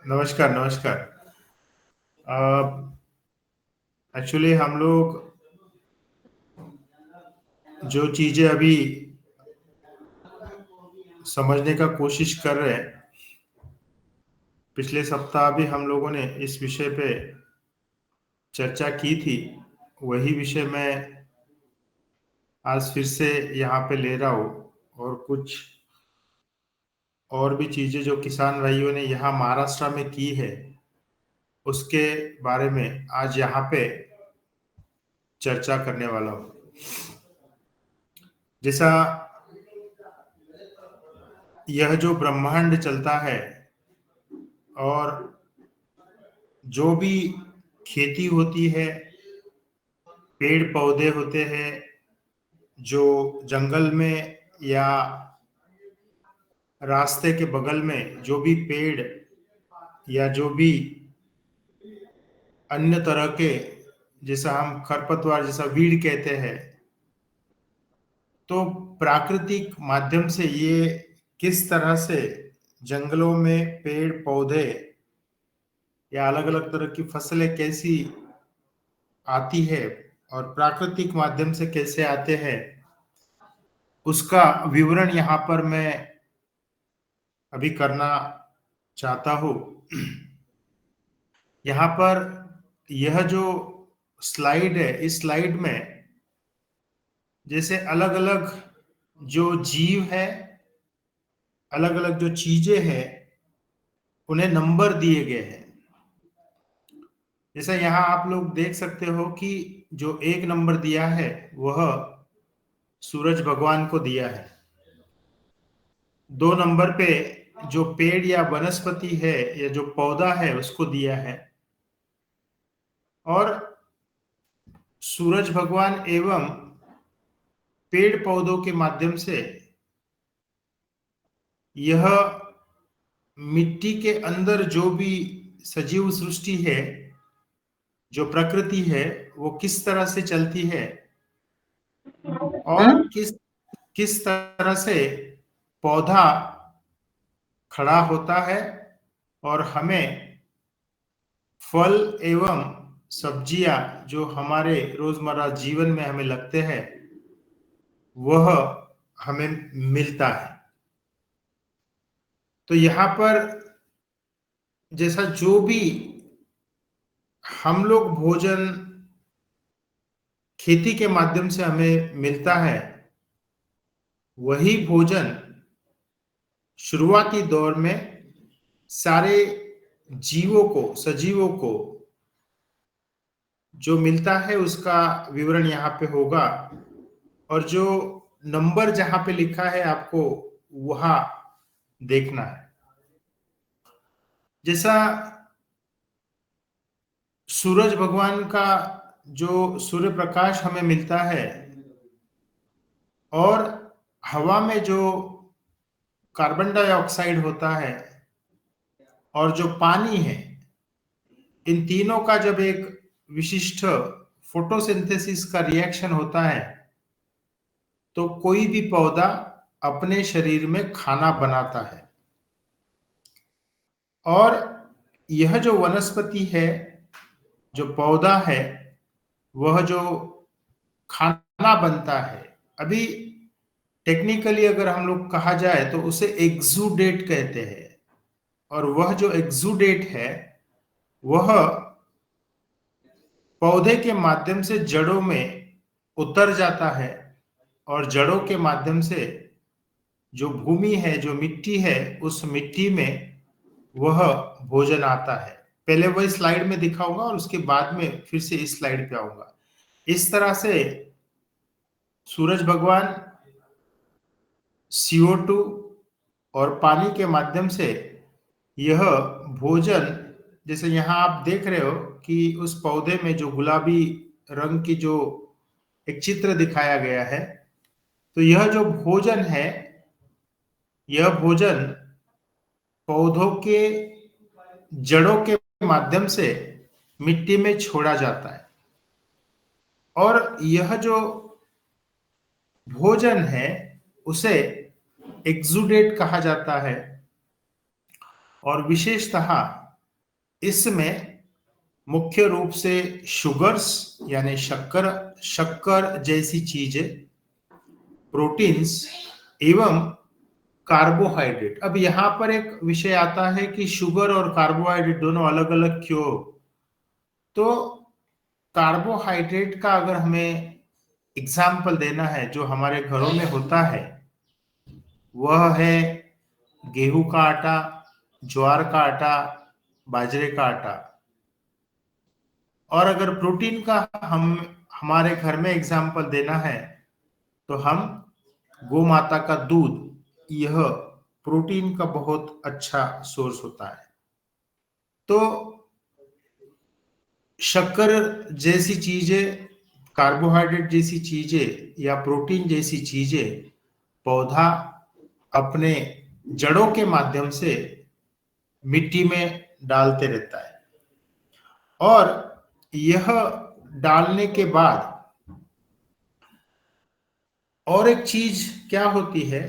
नमस्कार, नमस्कार। एक्चुअली हम लोग जो चीज़ें अभी समझने का कोशिश कर रहे हैं, पिछले सप्ताह भी हम लोगों ने इस विषय पे चर्चा की थी। वही विषय मैं आज फिर से यहाँ पे ले रहा हूँ और कुछ और भी चीज़ें जो किसान भाइयों ने यहाँ महाराष्ट्र में की है, उसके बारे में आज यहाँ पे चर्चा करने वाला हूँ। जैसा यह जो ब्रह्मांड चलता है और जो भी खेती होती है, पेड़ पौधे होते हैं, जो जंगल में या रास्ते के बगल में जो भी पेड़ या जो भी अन्य तरह के, जैसा हम खरपतवार जैसा वीड कहते हैं, तो प्राकृतिक माध्यम से ये किस तरह से जंगलों में पेड़ पौधे या अलग अलग तरह की फसलें कैसी आती है और प्राकृतिक माध्यम से कैसे आते हैं, उसका विवरण यहाँ पर मैं अभी करना चाहता हूँ। यहाँ पर यह जो स्लाइड है, इस स्लाइड में जैसे अलग अलग जो जीव है, अलग अलग जो चीजें हैं, उन्हें नंबर दिए गए हैं। जैसा यहाँ आप लोग देख सकते हो कि जो 1 नंबर दिया है वह सूरज भगवान को दिया है। 2 नंबर पे जो पेड़ या वनस्पति है या जो पौधा है उसको दिया है। और सूरज भगवान एवं पेड़ पौधों के माध्यम से यह मिट्टी के अंदर जो भी सजीव सृष्टि है, जो प्रकृति है, वो किस तरह से चलती है और किस किस तरह से पौधा खड़ा होता है और हमें फल एवं सब्जियां जो हमारे रोजमर्रा जीवन में हमें लगते हैं, वह हमें मिलता है। तो यहाँ पर जैसा जो भी हम लोग भोजन खेती के माध्यम से हमें मिलता है, वही भोजन शुरुआती दौर में सारे जीवों को, सजीवों को जो मिलता है उसका विवरण यहाँ पे होगा। और जो नंबर जहां पे लिखा है आपको वहां देखना है। जैसा सूरज भगवान का जो सूर्य प्रकाश हमें मिलता है और हवा में जो कार्बन डाइऑक्साइड होता है और जो पानी है, इन तीनों का जब एक विशिष्ट फोटोसिंथेसिस का रिएक्शन होता है तो कोई भी पौधा अपने शरीर में खाना बनाता है। और यह जो वनस्पति है, जो पौधा है, वह जो खाना बनता है, अभी टेक्निकली अगर हम लोग कहा जाए तो उसे एक्सुडेट कहते हैं। और वह जो एक्सुडेट है वह पौधे के माध्यम से जड़ों में उतर जाता है और जड़ों के माध्यम से जो भूमि है, जो मिट्टी है, उस मिट्टी में वह भोजन आता है। पहले वही स्लाइड में दिखाऊंगा और उसके बाद में फिर से इस स्लाइड पे आऊंगा। इस तरह से सूरज भगवान CO2 और पानी के माध्यम से यह भोजन, जैसे यहाँ आप देख रहे हो कि उस पौधे में जो गुलाबी रंग की जो एक चित्र दिखाया गया है, तो यह जो भोजन है, यह भोजन पौधों के जड़ों के माध्यम से मिट्टी में छोड़ा जाता है। और यह जो भोजन है उसे एक्सुडेट कहा जाता है। और विशेषतः इसमें मुख्य रूप से शुगर्स यानी शक्कर शक्कर जैसी चीजें, प्रोटीन्स एवं कार्बोहाइड्रेट। अब यहां पर एक विषय आता है कि शुगर और कार्बोहाइड्रेट दोनों अलग अलग क्यों? तो कार्बोहाइड्रेट का अगर हमें एग्जाम्पल देना है जो हमारे घरों में होता है, वह है गेहूं का आटा, ज्वार का आटा, बाजरे का आटा। और अगर प्रोटीन का हम हमारे घर में एग्जाम्पल देना है तो हम गौ माता का दूध, यह प्रोटीन का बहुत अच्छा सोर्स होता है। तो शक्कर जैसी चीजें, कार्बोहाइड्रेट जैसी चीजें या प्रोटीन जैसी चीजें पौधा अपने जड़ों के माध्यम से मिट्टी में डालते रहता है। और यह डालने के बाद और एक चीज क्या होती है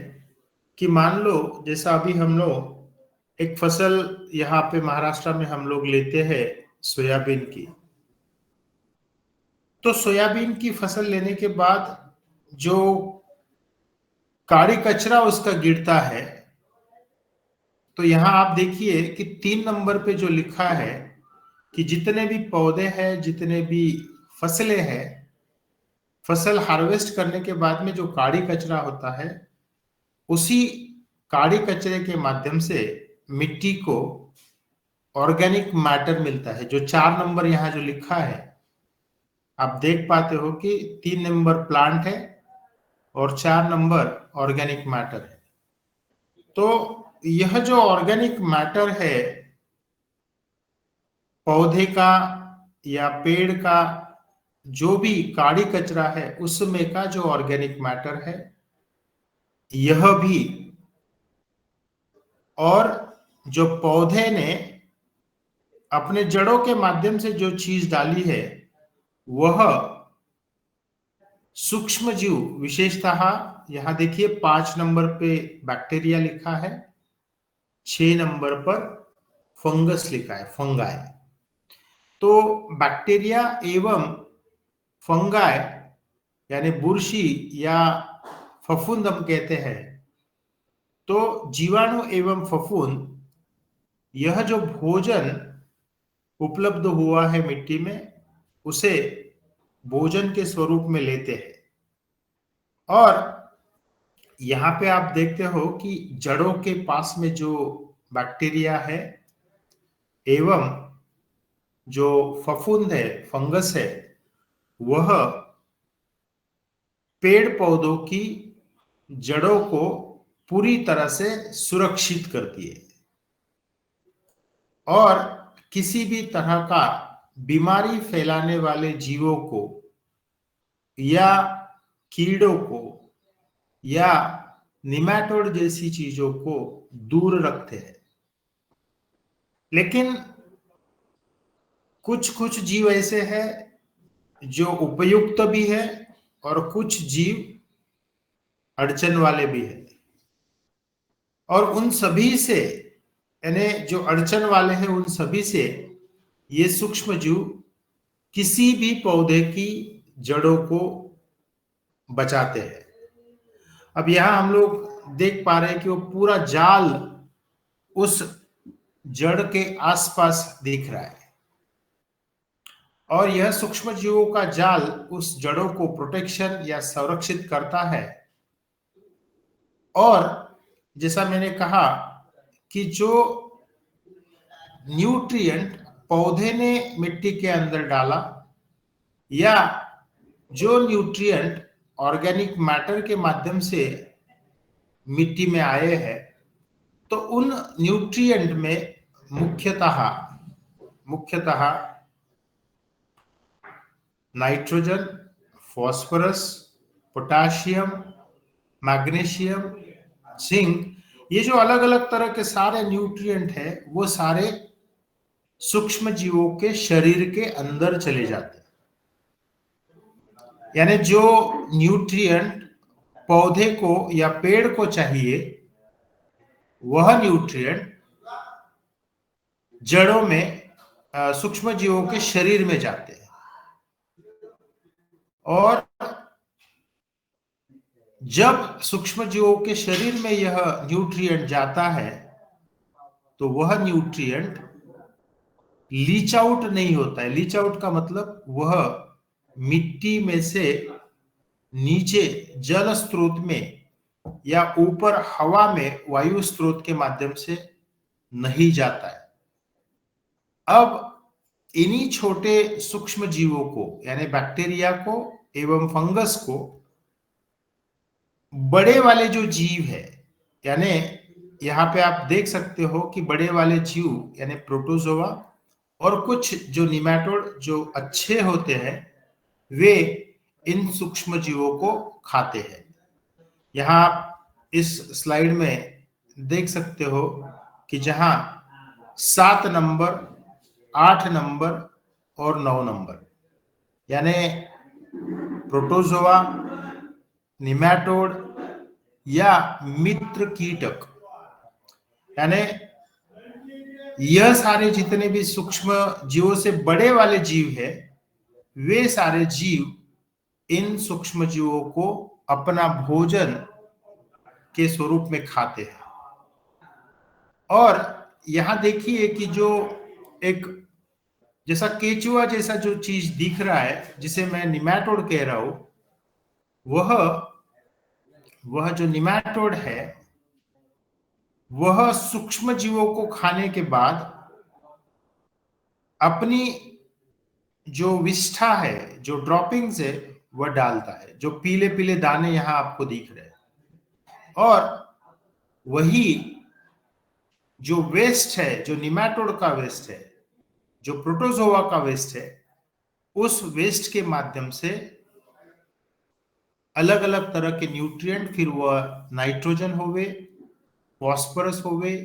कि मान लो जैसा अभी हम लोग एक फसल यहाँ पे महाराष्ट्र में हम लोग लेते हैं सोयाबीन की। तो सोयाबीन की फसल लेने के बाद जो काड़ी कचरा उसका गिरता है, तो यहां आप देखिए कि 3 नंबर पे जो लिखा है कि जितने भी पौधे हैं, जितने भी फसलें हैं, फसल हार्वेस्ट करने के बाद में जो काड़ी कचरा होता है, उसी काड़ी कचरे के माध्यम से मिट्टी को ऑर्गेनिक मैटर मिलता है। जो 4 नंबर यहाँ जो लिखा है, आप देख पाते हो कि 3 नंबर प्लांट है और 4 नंबर ऑर्गेनिक मैटर है। तो यह जो ऑर्गेनिक मैटर है पौधे का या पेड़ का, जो भी काड़ी कचरा है उसमें का जो ऑर्गेनिक मैटर है, यह भी, और जो पौधे ने अपने जड़ों के माध्यम से जो चीज डाली है, वह सूक्ष्म जीव, विशेषतः यहां देखिए 5 नंबर पे बैक्टीरिया लिखा है, 6 नंबर पर फंगस लिखा है, फंगाई। तो बैक्टीरिया एवं फंगाई यानी बुरशी या फफूंद हम कहते हैं। तो जीवाणु एवं फफूंद, यह जो भोजन उपलब्ध हुआ है मिट्टी में, उसे भोजन के स्वरूप में लेते हैं। और यहाँ पे आप देखते हो कि जड़ों के पास में जो बैक्टीरिया है एवं जो फफूंद है, फंगस है, वह पेड़ पौधों की जड़ों को पूरी तरह से सुरक्षित करती है और किसी भी तरह का बीमारी फैलाने वाले जीवों को या कीड़ों को या निमैटोड जैसी चीजों को दूर रखते हैं। लेकिन कुछ कुछ जीव ऐसे हैं जो उपयुक्त भी है और कुछ जीव अड़चन वाले भी है। और उन सभी से, यानी जो अड़चन वाले हैं, उन सभी से ये सूक्ष्म जीव किसी भी पौधे की जड़ों को बचाते हैं। अब यहां हम लोग देख पा रहे हैं कि वो पूरा जाल उस जड़ के आसपास दिख रहा है और यह सूक्ष्म जीवों का जाल उस जड़ों को प्रोटेक्शन या संरक्षित करता है। और जैसा मैंने कहा कि जो न्यूट्रिएंट पौधे ने मिट्टी के अंदर डाला या जो न्यूट्रिएंट ऑर्गेनिक मैटर के माध्यम से मिट्टी में आए हैं, तो उन न्यूट्रिएंट में मुख्यतः nitrogen, phosphorus, potassium, magnesium, zinc, ये जो अलग अलग तरह के सारे न्यूट्रिएंट हैं, वो सारे सूक्ष्म जीवों के शरीर के अंदर चले जाते हैं। यानी जो न्यूट्रिएंट पौधे को या पेड़ को चाहिए, वह न्यूट्रिएंट जड़ों में सूक्ष्म जीवों के शरीर में जाते हैं। और जब सूक्ष्म जीवों के शरीर में यह न्यूट्रिएंट जाता है तो वह न्यूट्रिएंट लीच आउट नहीं होता है। लीच आउट का मतलब वह मिट्टी में से नीचे जल स्रोत में या ऊपर हवा में वायु स्रोत के माध्यम से नहीं जाता है। अब इन्हीं छोटे सूक्ष्म जीवों को यानी बैक्टीरिया को एवं फंगस को बड़े वाले जो जीव है, यानी यहाँ पे आप देख सकते हो कि बड़े वाले जीव यानी प्रोटोजोआ और कुछ जो निमैटोड जो अच्छे होते हैं वे इन सूक्ष्म जीवों को खाते हैं। यहाँ आप इस स्लाइड में देख सकते हो कि जहां 7 नंबर, 8 नंबर और 9 नंबर यानी प्रोटोजोआ, निमैटोड या मित्र कीटक, यानी यह सारे जितने भी सूक्ष्म जीवों से बड़े वाले जीव है वे सारे जीव इन सूक्ष्म जीवों को अपना भोजन के स्वरूप में खाते हैं। और यहां देखिए कि जो एक जैसा केचुआ जैसा जो चीज दिख रहा है जिसे मैं निमैटोड कह रहा हूं, वह जो निमैटोड है वह सूक्ष्म जीवों को खाने के बाद अपनी जो विष्ठा है, जो ड्रॉपिंग्स है वह डालता है, जो पीले पीले दाने यहां आपको दिख रहे हैं। और वही जो वेस्ट है, जो निमैटोड का वेस्ट है, जो प्रोटोजोआ का वेस्ट है, उस वेस्ट के माध्यम से अलग अलग तरह के न्यूट्रिएंट, फिर वह नाइट्रोजन होवे, फॉस्फोरस होवे,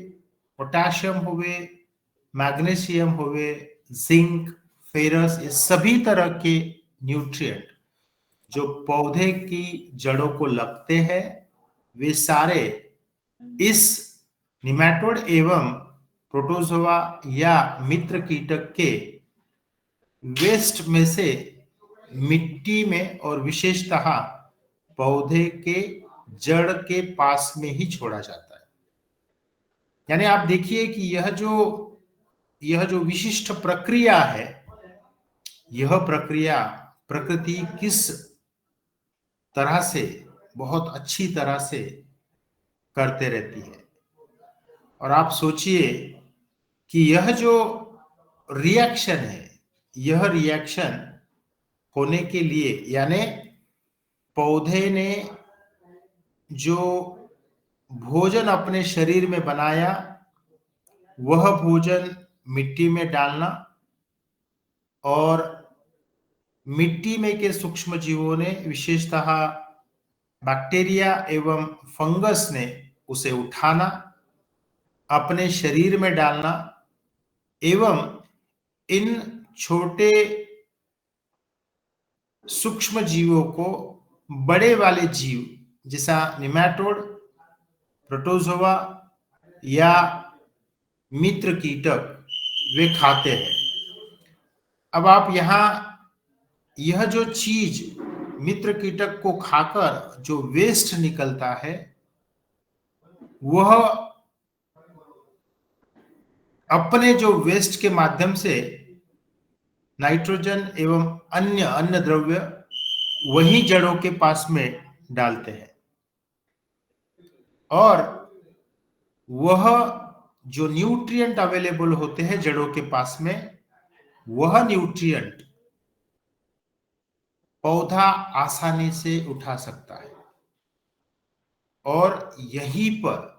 पोटेशियम होवे, मैग्नीशियम होवे, जिंक, फेरस, ये सभी तरह के न्यूट्रिएंट जो पौधे की जड़ों को लगते हैं वे सारे इस निमैटोड एवं प्रोटोजोआ या मित्र कीटक के वेस्ट में से मिट्टी में और विशेषतः पौधे के जड़ के पास में ही छोड़ा जाता है। यानी आप देखिए कि यह जो विशिष्ट प्रक्रिया है, यह प्रक्रिया प्रकृति किस तरह से बहुत अच्छी तरह से करते रहती है। और आप सोचिए कि यह जो रिएक्शन है, यह रिएक्शन होने के लिए यानी पौधे ने जो भोजन अपने शरीर में बनाया वह भोजन मिट्टी में डालना और मिट्टी में के सूक्ष्म जीवों ने विशेषतः बैक्टीरिया एवं फंगस ने उसे उठाना, अपने शरीर में डालना एवं इन छोटे सूक्ष्म जीवों को बड़े वाले जीव जैसा निमैटोड, प्रोटोजोआ या मित्र कीटक वे खाते हैं। अब आप यहां यह जो चीज मित्र कीटक को खाकर जो वेस्ट निकलता है वह अपने जो वेस्ट के माध्यम से नाइट्रोजन एवं अन्य अन्य द्रव्य वही जड़ों के पास में डालते हैं और वह जो न्यूट्रिएंट अवेलेबल होते हैं जड़ों के पास में, वह न्यूट्रिएंट पौधा आसानी से उठा सकता है। और यहीं पर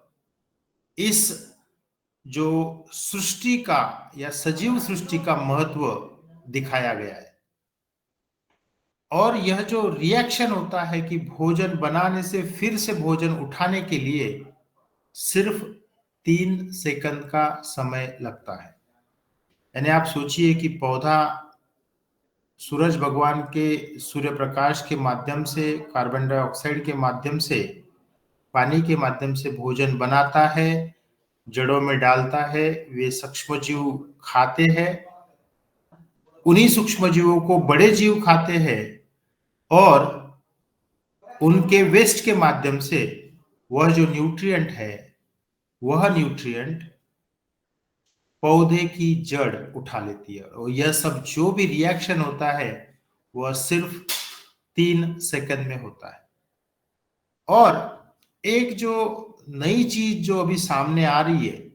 इस जो सृष्टि का या सजीव सृष्टि का महत्व दिखाया गया है। और यह जो रिएक्शन होता है कि भोजन बनाने से फिर से भोजन उठाने के लिए सिर्फ 3 सेकंड का समय लगता है। यानी आप सोचिए कि पौधा सूरज भगवान के सूर्य प्रकाश के माध्यम से, कार्बन डाइऑक्साइड के माध्यम से, पानी के माध्यम से भोजन बनाता है, जड़ों में डालता है, वे सूक्ष्म जीव खाते हैं उन्हीं सूक्ष्म जीवों को बड़े जीव खाते हैं और उनके वेस्ट के माध्यम से वह जो न्यूट्रिएंट है, वह न्यूट्रिएंट पौधे की जड़ उठा लेती है और यह सब जो भी रिएक्शन होता है वह सिर्फ 3 सेकंड में होता है। और एक जो नई चीज जो अभी सामने आ रही है,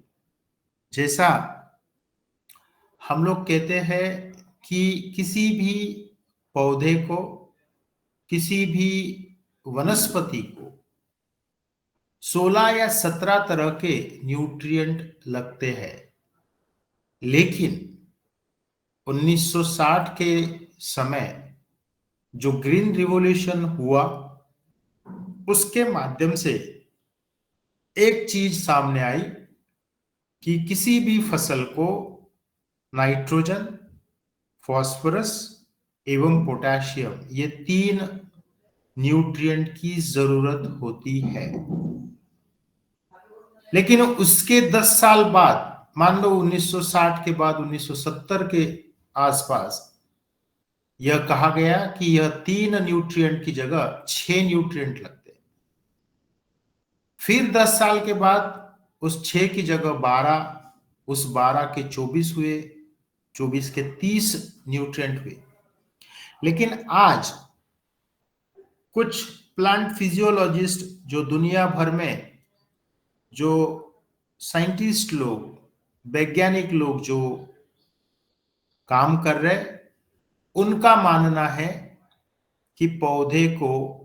जैसा हम लोग कहते हैं कि किसी भी पौधे को, किसी भी वनस्पति को 16 या 17 तरह के न्यूट्रिएंट लगते हैं, लेकिन 1960 के समय जो ग्रीन रिवॉल्यूशन हुआ उसके माध्यम से एक चीज सामने आई कि किसी भी फसल को नाइट्रोजन, फास्फोरस एवं पोटेशियम, ये 3 न्यूट्रिएंट की जरूरत होती है। लेकिन उसके 10 साल बाद, मान लो 1960 के बाद 1970 के आसपास, यह कहा गया कि यह 3 न्यूट्रिएंट की जगह 6 न्यूट्रिएंट लगते हैं। फिर 10 साल के बाद उस 6 की जगह 12, उस 12 के 24 हुए, 24 के 30 न्यूट्रिएंट हुए। लेकिन आज कुछ प्लांट फिजियोलॉजिस्ट जो दुनिया भर में जो साइंटिस्ट लोग, वैज्ञानिक लोग जो काम कर रहे, उनका मानना है कि पौधे को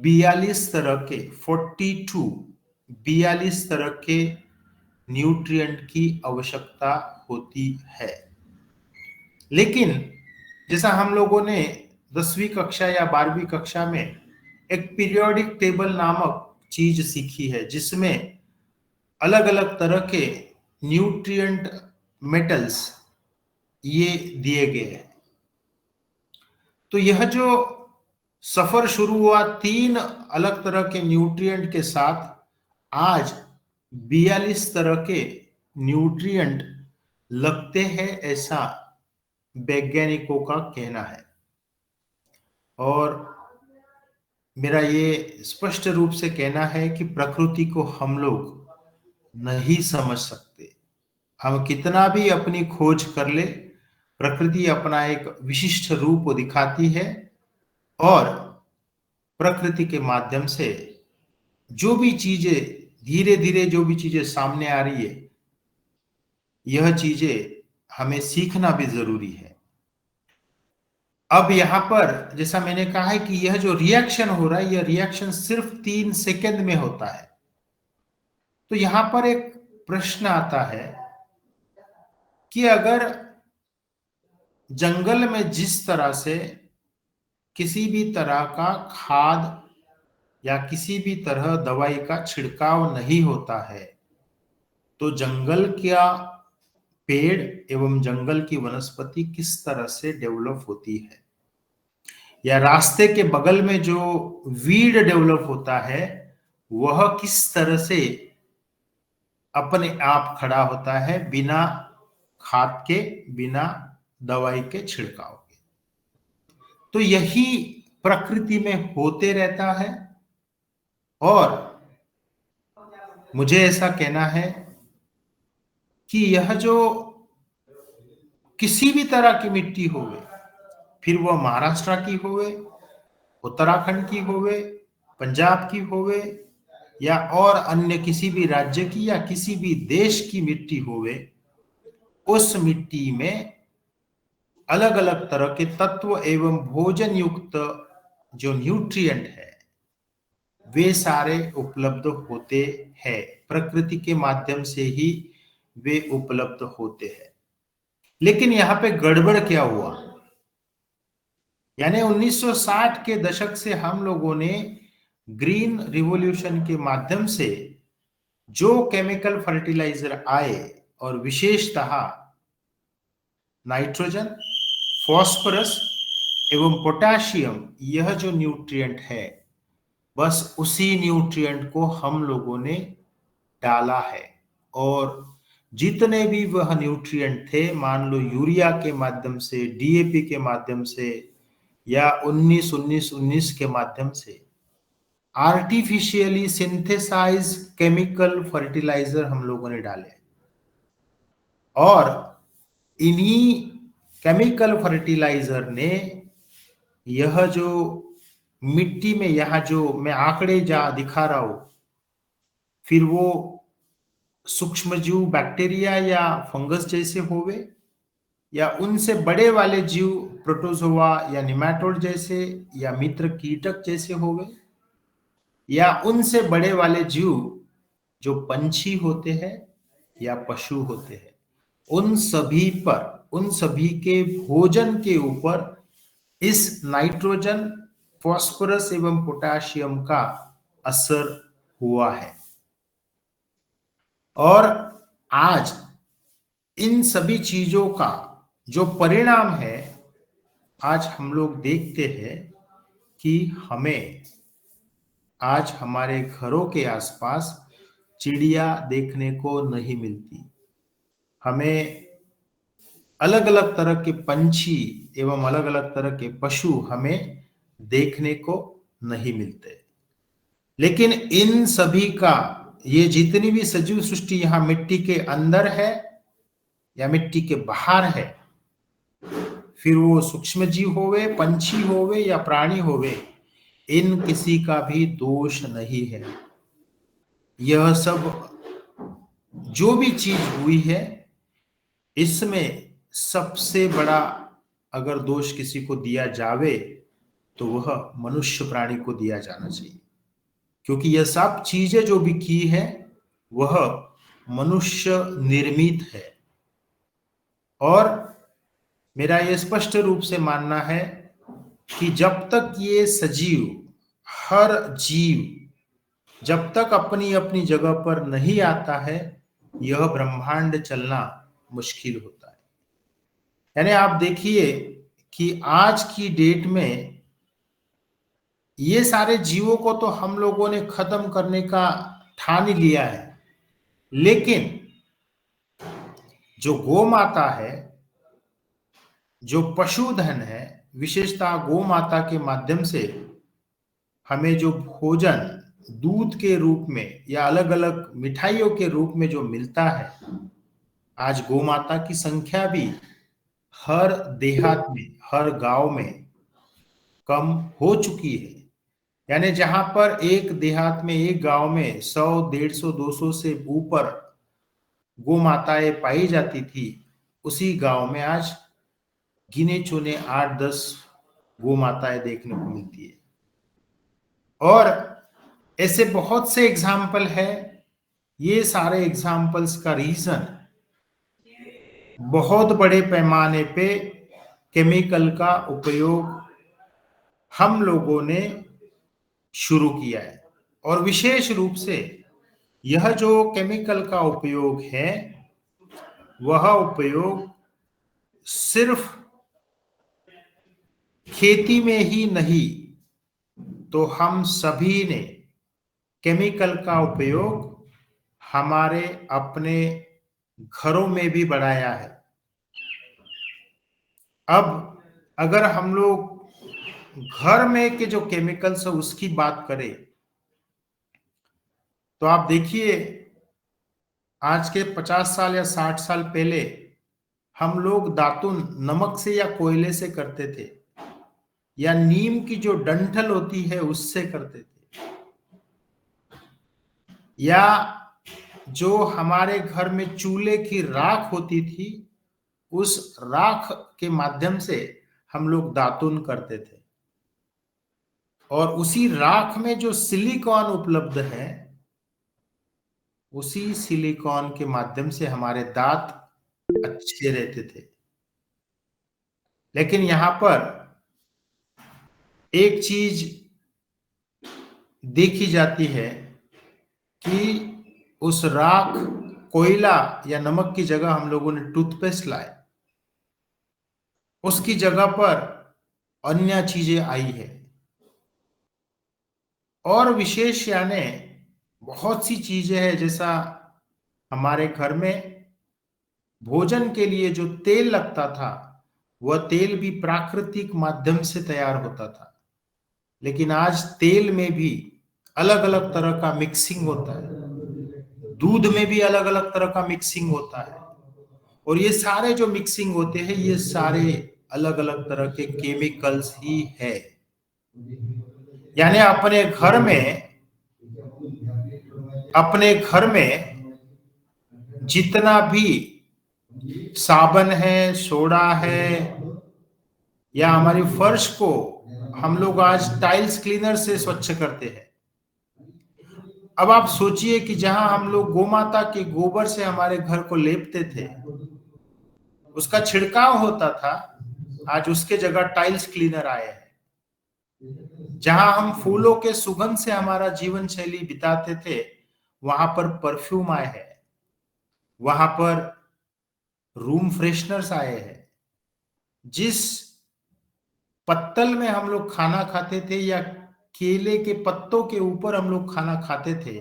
42 तरह के 42 तरह के न्यूट्रिएंट की आवश्यकता होती है। लेकिन जैसा हम लोगों ने 10वीं कक्षा या 12वीं कक्षा में एक पीरियोडिक टेबल नामक चीज सीखी है, जिसमें अलग अलग तरह के न्यूट्रिएंट मेटल्स ये दिए गए हैं। तो यह जो सफर शुरू हुआ 3 अलग तरह के न्यूट्रिएंट के साथ, आज 42 तरह के न्यूट्रिएंट लगते हैं, ऐसा वैज्ञानिकों का कहना है। और मेरा ये स्पष्ट रूप से कहना है कि प्रकृति को हम लोग नहीं समझ सकते। हम कितना भी अपनी खोज कर ले, प्रकृति अपना एक विशिष्ट रूप दिखाती है और प्रकृति के माध्यम से जो भी चीजें धीरे धीरे जो भी चीजें सामने आ रही है, यह चीजें हमें सीखना भी जरूरी है। अब यहां पर जैसा मैंने कहा है कि यह जो रिएक्शन हो रहा है, यह रिएक्शन सिर्फ 3 सेकंड में होता है। तो यहां पर एक प्रश्न आता है कि अगर जंगल में जिस तरह से किसी भी तरह का खाद या किसी भी तरह दवाई का छिड़काव नहीं होता है, तो जंगल क्या पेड़ एवं जंगल की वनस्पति किस तरह से डेवलप होती है, या रास्ते के बगल में जो वीड डेवलप होता है वह किस तरह से अपने आप खड़ा होता है बिना खाद के, बिना दवाई के छिड़काव के। तो यही प्रकृति में होते रहता है। और मुझे ऐसा कहना है कि यह जो किसी भी तरह की मिट्टी होवे, फिर वह महाराष्ट्र की होवे, उत्तराखंड की होवे, पंजाब की होवे, या और अन्य किसी भी राज्य की या किसी भी देश की मिट्टी होवे, उस मिट्टी में अलग अलग तरह के तत्व एवं भोजन युक्त जो न्यूट्रिएंट है वे सारे उपलब्ध होते हैं। प्रकृति के माध्यम से ही वे उपलब्ध होते हैं। लेकिन यहां पे गड़बड़ क्या हुआ, यानी 1960 के दशक से हम लोगों ने ग्रीन रिवॉल्यूशन के माध्यम से जो केमिकल फर्टिलाइजर आए, और विशेषतः नाइट्रोजन, फास्फोरस एवं पोटेशियम, यह जो न्यूट्रिएंट है, बस उसी न्यूट्रिएंट को हम लोगों ने डाला है। और जितने भी वह न्यूट्रिएंट थे, मान लो यूरिया के माध्यम से, डीएपी के माध्यम से या 19-19-19 के माध्यम से आर्टिफिशियली सिंथेसाइज केमिकल फर्टिलाइजर हम लोगों ने डाले और इन्हीं केमिकल फर्टिलाइजर ने यह जो मिट्टी में, यहां जो मैं आंकड़े जहां दिखा रहा हूं, फिर वो सूक्ष्मजीव बैक्टीरिया या फंगस जैसे होवे या उनसे बड़े वाले जीव प्रोटोजोआ या निमेटोड जैसे या मित्र कीटक जैसे होवे या उनसे बड़े वाले जीव जो पंछी होते हैं या पशु होते हैं, उन सभी पर, उन सभी के भोजन के ऊपर इस नाइट्रोजन, फास्फोरस एवं पोटेशियम का असर हुआ है। और आज इन सभी चीजों का जो परिणाम है, आज हम लोग देखते हैं कि हमें आज हमारे घरों के आसपास चिड़िया देखने को नहीं मिलती। हमें अलग अलग तरह के पंछी एवं अलग अलग तरह के पशु हमें देखने को नहीं मिलते। लेकिन इन सभी का, ये जितनी भी सजीव सृष्टि यहां मिट्टी के अंदर है या मिट्टी के बाहर है, फिर वो सूक्ष्म जीव होवे, पंछी होवे या प्राणी होवे, इन किसी का भी दोष नहीं है। यह सब जो भी चीज हुई है, इसमें सबसे बड़ा अगर दोष किसी को दिया जावे तो वह मनुष्य प्राणी को दिया जाना चाहिए, क्योंकि यह सब चीजें जो भी की है वह मनुष्य निर्मित है। और मेरा यह स्पष्ट रूप से मानना है कि जब तक ये सजीव, हर जीव जब तक अपनी अपनी जगह पर नहीं आता है, यह ब्रह्मांड चलना मुश्किल होता है। यानी आप देखिए कि आज की डेट में ये सारे जीवों को तो हम लोगों ने खत्म करने का ठान ही लिया है, लेकिन जो गौ माता है, जो पशुधन है, विशेषतः गौ माता के माध्यम से हमें जो भोजन दूध के रूप में या अलग अलग मिठाइयों के रूप में जो मिलता है, आज गौ माता की संख्या भी हर देहात में, हर गांव में कम हो चुकी है। यानी जहां पर एक देहात में, एक गांव में 100, 150, 200 से ऊपर गौ माताएं पाई जाती थी, उसी गांव में आज गिने चुने 8-10 गौ माताएं देखने को मिलती है। और ऐसे बहुत से एग्जाम्पल है। ये सारे एग्जाम्पल्स का रीजन बहुत बड़े पैमाने पे केमिकल का उपयोग हम लोगों ने शुरू किया है। और विशेष रूप से यह जो केमिकल का उपयोग है, वह उपयोग सिर्फ खेती में ही नहीं, तो हम सभी ने केमिकल का उपयोग हमारे अपने घरों में भी बढ़ाया है। अब अगर हम लोग घर में के जो केमिकल्स है उसकी बात करें, तो आप देखिए आज के 50 साल या 60 साल पहले हम लोग दातुन नमक से या कोयले से करते थे, या नीम की जो डंठल होती है उससे करते थे, या जो हमारे घर में चूल्हे की राख होती थी, उस राख के माध्यम से हम लोग दातुन करते थे। और उसी राख में जो सिलिकॉन उपलब्ध है, उसी सिलिकॉन के माध्यम से हमारे दांत अच्छे रहते थे। लेकिन यहां पर एक चीज देखी जाती है कि उस राख, कोयला या नमक की जगह हम लोगों ने टूथपेस्ट लाए, उसकी जगह पर अन्य चीजें आई है। और विशेष यानी बहुत सी चीजें हैं, जैसा हमारे घर में भोजन के लिए जो तेल लगता था वह तेल भी प्राकृतिक माध्यम से तैयार होता था। लेकिन आज तेल में भी अलग अलग तरह का मिक्सिंग होता है, दूध में भी अलग अलग तरह का मिक्सिंग होता है, और ये सारे जो मिक्सिंग होते हैं ये सारे अलग अलग तरह के केमिकल्स ही है। यानी अपने घर में जितना भी साबन है, सोडा है, या हमारी फर्श को हम लोग आज टाइल्स क्लीनर से स्वच्छ करते हैं। अब आप सोचिए कि जहां हम लोग गोमाता के गोबर से हमारे घर को लेपते थे, उसका छिड़काव होता था, आज उसके जगह टाइल्स क्लीनर आए हैं। जहां हम फूलों के सुगंध से हमारा जीवन शैली बिताते थे, वहां पर परफ्यूम आए हैं, वहां पर रूम फ्रेशनर्स आए हैं। जिस पत्तल में हम लोग खाना खाते थे या केले के पत्तों के ऊपर हम लोग खाना खाते थे,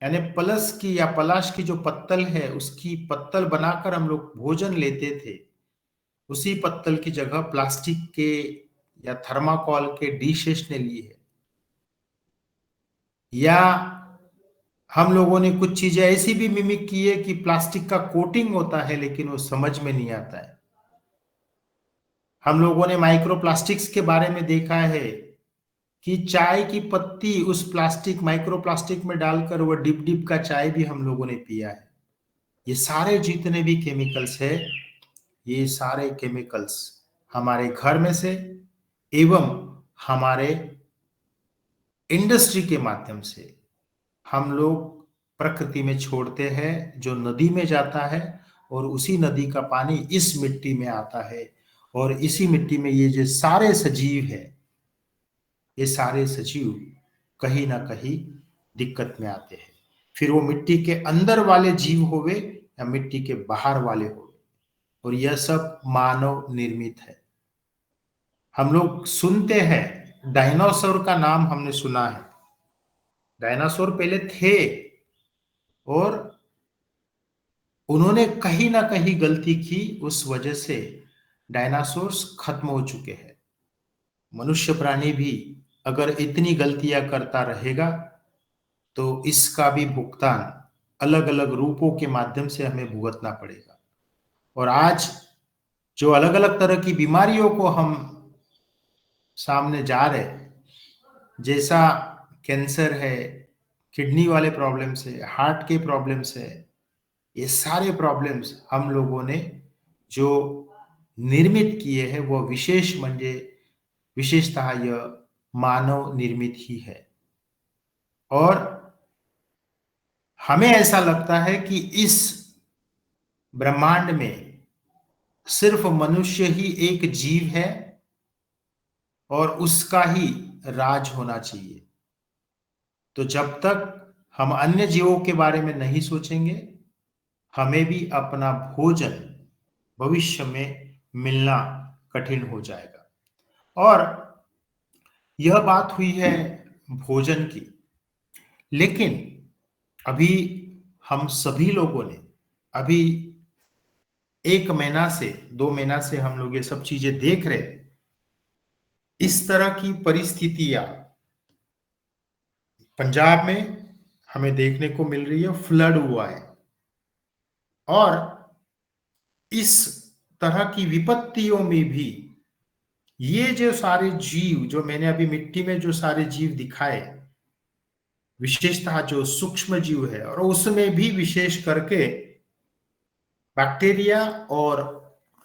यानी पलस की या पलाश की जो पत्तल है उसकी पत्तल बनाकर हम लोग भोजन लेते थे, उसी पत्तल की जगह प्लास्टिक के या थर्माकोल के डिशेस ने ली है। या हम लोगों ने कुछ चीजें ऐसी भी मिमिक की है कि प्लास्टिक का कोटिंग होता है लेकिन वो समझ में नहीं आता है। हम लोगों ने माइक्रोप्लास्टिक्स के बारे में देखा है कि चाय की पत्ती उस प्लास्टिक माइक्रोप्लास्टिक में डालकर वो डिप डिप का चाय भी हम लोगों ने पिया है। ये सारे जितने भी केमिकल्स है, ये सारे केमिकल्स हमारे घर में से एवं हमारे इंडस्ट्री के माध्यम से हम लोग प्रकृति में छोड़ते हैं, जो नदी में जाता है, और उसी नदी का पानी इस मिट्टी में आता है, और इसी मिट्टी में ये जो सारे सजीव है, ये सारे सजीव कहीं ना कहीं दिक्कत में आते हैं। फिर वो मिट्टी के अंदर वाले जीव होवे या मिट्टी के बाहर वाले होवे, और यह सब मानव निर्मित है। हम लोग सुनते हैं, डायनासोर का नाम हमने सुना है। डायनासोर पहले थे और उन्होंने कहीं ना कहीं गलती की, उस वजह से डायनासोर्स खत्म हो चुके हैं। मनुष्य प्राणी भी अगर इतनी गलतियां करता रहेगा तो इसका भी भुगतान अलग अलग रूपों के माध्यम से हमें भुगतना पड़ेगा। और आज जो अलग अलग तरह की बीमारियों को हम सामने जा रहे, जैसा कैंसर है, किडनी वाले प्रॉब्लम्स है, हार्ट के प्रॉब्लम्स है, ये सारे प्रॉब्लम्स हम लोगों ने जो निर्मित किए हैं वो विशेषतः यह मानव निर्मित ही है। और हमें ऐसा लगता है कि इस ब्रह्मांड में सिर्फ मनुष्य ही एक जीव है और उसका ही राज होना चाहिए। तो जब तक हम अन्य जीवों के बारे में नहीं सोचेंगे, हमें भी अपना भोजन भविष्य में मिलना कठिन हो जाएगा। और यह बात हुई है भोजन की, लेकिन अभी हम सभी लोगों ने अभी 1 महीना से 2 महीना से हम लोग ये सब चीजें देख रहे हैं। इस तरह की परिस्थितियां पंजाब में हमें देखने को मिल रही है, फ्लड हुआ है। और इस तरह की विपत्तियों में भी ये जो सारे जीव, जो मैंने अभी मिट्टी में जो सारे जीव दिखाए, विशेषतः जो सूक्ष्म जीव है, और उसमें भी विशेष करके बैक्टीरिया और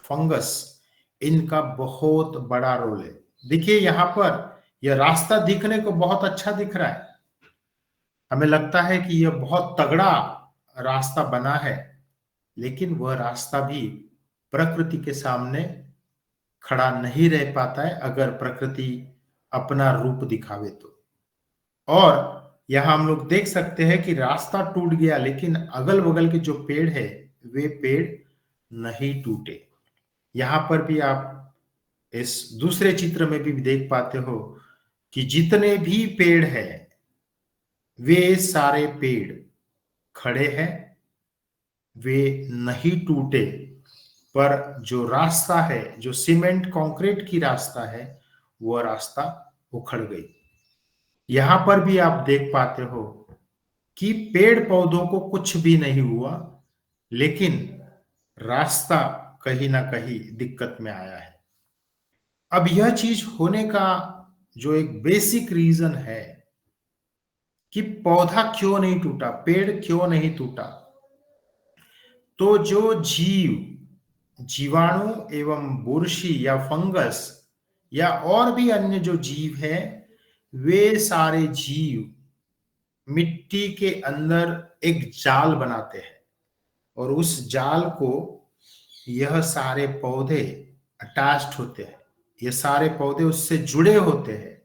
फंगस, इनका बहुत बड़ा रोल है। देखिए यहां पर यह रास्ता दिखने को बहुत अच्छा दिख रहा है, हमें लगता है कि यह बहुत तगड़ा रास्ता बना है, लेकिन वह रास्ता भी प्रकृति के सामने खड़ा नहीं रह पाता है अगर प्रकृति अपना रूप दिखावे तो। और यहां हम लोग देख सकते हैं कि रास्ता टूट गया, लेकिन अगल बगल के जो पेड़ है वे पेड़ नहीं टूटे। यहां पर भी आप इस दूसरे चित्र में भी देख पाते हो कि जितने भी पेड़ हैं वे सारे पेड़ खड़े हैं, वे नहीं टूटे, पर जो रास्ता है, जो सीमेंट कंक्रीट की रास्ता है, वह रास्ता उखड़ गई। यहां पर भी आप देख पाते हो कि पेड़ पौधों को कुछ भी नहीं हुआ, लेकिन रास्ता कहीं ना कहीं दिक्कत में आया है। अब यह चीज होने का जो एक बेसिक रीजन है कि पौधा क्यों नहीं टूटा, पेड़ क्यों नहीं टूटा, तो जो जीवाणु एवं बुरशी या फंगस या और भी अन्य जो जीव है, वे सारे जीव मिट्टी के अंदर एक जाल बनाते हैं, और उस जाल को यह सारे पौधे अटैच्ड होते हैं, ये सारे पौधे उससे जुड़े होते हैं,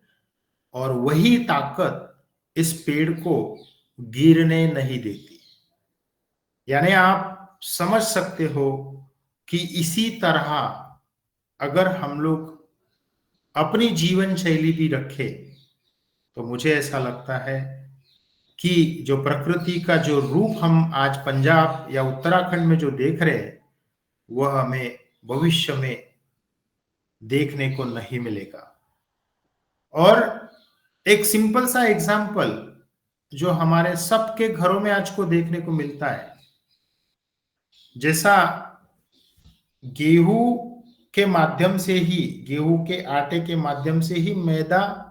और वही ताकत इस पेड़ को गिरने नहीं देती। यानी आप समझ सकते हो कि इसी तरह अगर हम लोग अपनी जीवन शैली भी रखें, तो मुझे ऐसा लगता है कि जो प्रकृति का जो रूप हम आज पंजाब या उत्तराखंड में जो देख रहे हैं, वह हमें भविष्य में देखने को नहीं मिलेगा। और एक सिंपल सा एग्जाम्पल जो हमारे सबके घरों में आज को देखने को मिलता है, जैसा गेहूं के माध्यम से ही, गेहूं के आटे के माध्यम से ही मैदा,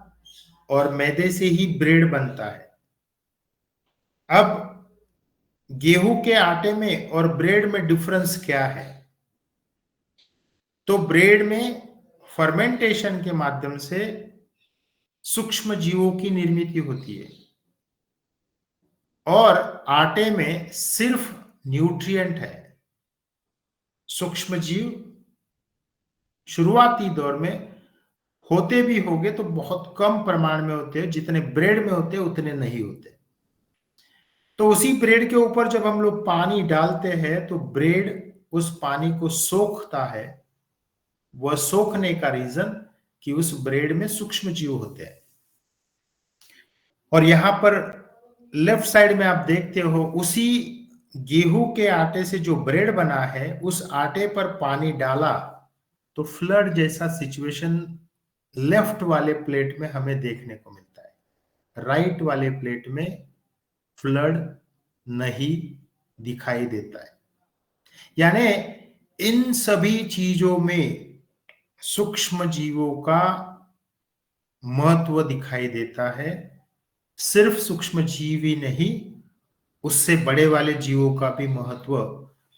और मैदे से ही ब्रेड बनता है। अब गेहूं के आटे में और ब्रेड में डिफरेंस क्या है? तो ब्रेड में फर्मेंटेशन के माध्यम से सूक्ष्म जीवों की निर्मित होती है, और आटे में सिर्फ न्यूट्रिएंट है। सूक्ष्म जीव शुरुआती दौर में होते भी होंगे तो बहुत कम प्रमाण में होते हैं, जितने ब्रेड में होते हैं उतने नहीं होते। तो उसी ब्रेड के ऊपर जब हम लोग पानी डालते हैं, तो ब्रेड उस पानी को सोखता है। वह सोखने का रीजन कि उस ब्रेड में सूक्ष्म जीव होते हैं। और यहां पर लेफ्ट साइड में आप देखते हो, उसी गेहूं के आटे से जो ब्रेड बना है, उस आटे पर पानी डाला तो फ्लड जैसा सिचुएशन लेफ्ट वाले प्लेट में हमें देखने को मिलता है। राइट वाले प्लेट में फ्लड नहीं दिखाई देता है। यानी इन सभी चीजों में सूक्ष्म जीवों का महत्व दिखाई देता है। सिर्फ सूक्ष्म जीव ही नहीं, उससे बड़े वाले जीवों का भी महत्व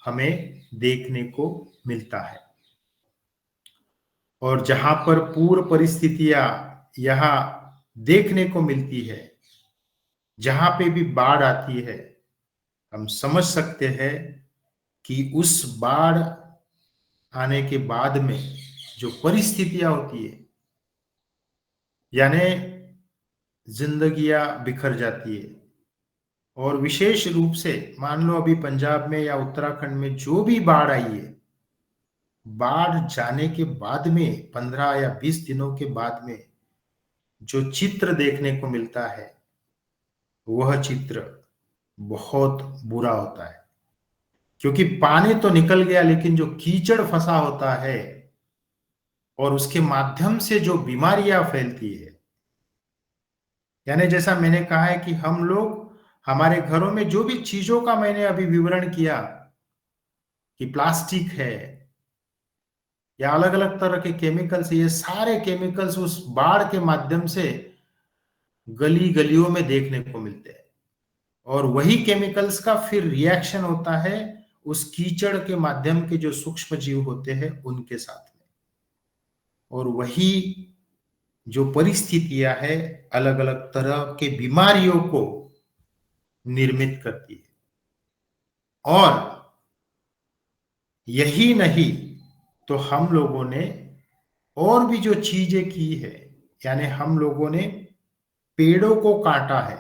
हमें देखने को मिलता है। और जहां पर पूर्व परिस्थितियां यहां देखने को मिलती है, जहां पे भी बाढ़ आती है, हम समझ सकते हैं कि उस बाढ़ आने के बाद में जो परिस्थितियां होती है, यानी जिंदगियां बिखर जाती है। और विशेष रूप से मान लो अभी पंजाब में या उत्तराखंड में जो भी बाढ़ आई है, बाढ़ जाने के बाद में 15 या 20 दिनों के बाद में जो चित्र देखने को मिलता है, वह चित्र बहुत बुरा होता है। क्योंकि पानी तो निकल गया, लेकिन जो कीचड़ फंसा होता है और उसके माध्यम से जो बीमारियां फैलती है, यानी जैसा मैंने कहा है कि हम लोग हमारे घरों में जो भी चीजों का मैंने अभी विवरण किया कि प्लास्टिक है या अलग अलग तरह के केमिकल्स, ये सारे केमिकल्स उस बाढ़ के माध्यम से गली गलियों में देखने को मिलते हैं। और वही केमिकल्स का फिर रिएक्शन होता है उस कीचड़ के माध्यम के जो सूक्ष्म जीव होते हैं उनके साथ में, और वही जो परिस्थितियां है अलग अलग तरह के बीमारियों को निर्मित करती है। और यही नहीं तो हम लोगों ने और भी जो चीजें की है, यानी हम लोगों ने पेड़ों को काटा है।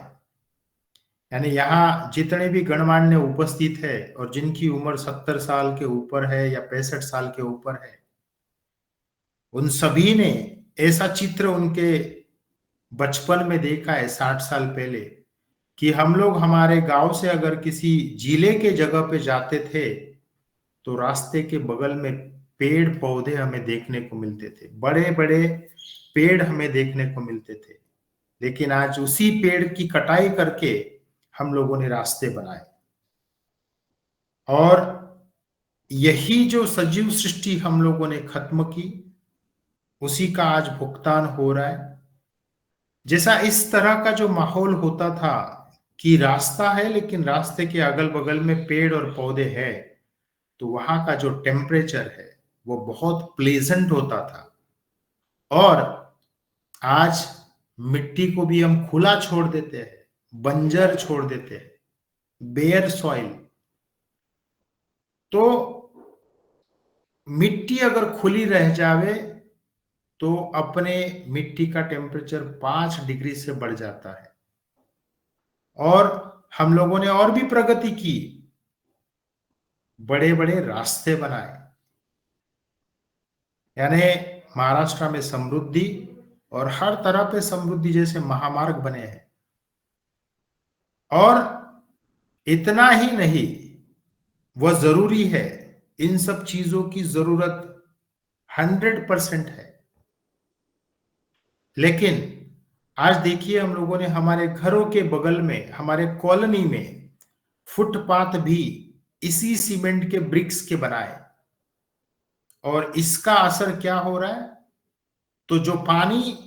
यानी यहाँ जितने भी गणमान्य उपस्थित है और जिनकी उम्र 70 साल के ऊपर है या 65 साल के ऊपर है, उन सभी ने ऐसा चित्र उनके बचपन में देखा है 60 साल पहले, कि हम लोग हमारे गांव से अगर किसी जिले के जगह पे जाते थे तो रास्ते के बगल में पेड़ पौधे हमें देखने को मिलते थे, बड़े बड़े पेड़ हमें देखने को मिलते थे। लेकिन आज उसी पेड़ की कटाई करके हम लोगों ने रास्ते बनाए, और यही जो सजीव सृष्टि हम लोगों ने खत्म की, उसी का आज भुगतान हो रहा है। जैसा इस तरह का जो माहौल होता था कि रास्ता है लेकिन रास्ते के अगल बगल में पेड़ और पौधे हैं, तो वहां का जो टेम्परेचर है वो बहुत प्लेजेंट होता था। और आज मिट्टी को भी हम खुला छोड़ देते हैं, बंजर छोड़ देते हैं, बेयर सॉइल। तो मिट्टी अगर खुली रह जावे तो अपने मिट्टी का टेम्परेचर 5 डिग्री से बढ़ जाता है। और हम लोगों ने और भी प्रगति की, बड़े बड़े रास्ते बनाए, यानी महाराष्ट्र में समृद्धि और हर तरह पे समृद्धि जैसे महामार्ग बने हैं। और इतना ही नहीं, वह जरूरी है, इन सब चीजों की जरूरत 100% है। लेकिन आज देखिए, हम लोगों ने हमारे घरों के बगल में, हमारे कॉलोनी में फुटपाथ भी इसी सीमेंट के ब्रिक्स के बनाए। और इसका असर क्या हो रहा है? तो जो पानी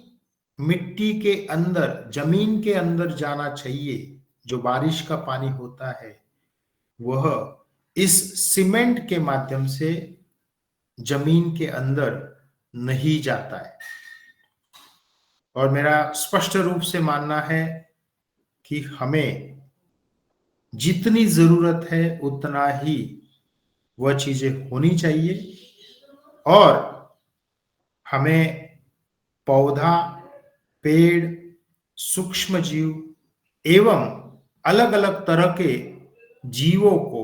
मिट्टी के अंदर, जमीन के अंदर जाना चाहिए, जो बारिश का पानी होता है, वह इस सीमेंट के माध्यम से जमीन के अंदर नहीं जाता है। और मेरा स्पष्ट रूप से मानना है कि हमें जितनी जरूरत है उतना ही वह चीजें होनी चाहिए। और हमें पौधा, पेड़, सूक्ष्म जीव एवं अलग अलग तरह के जीवों को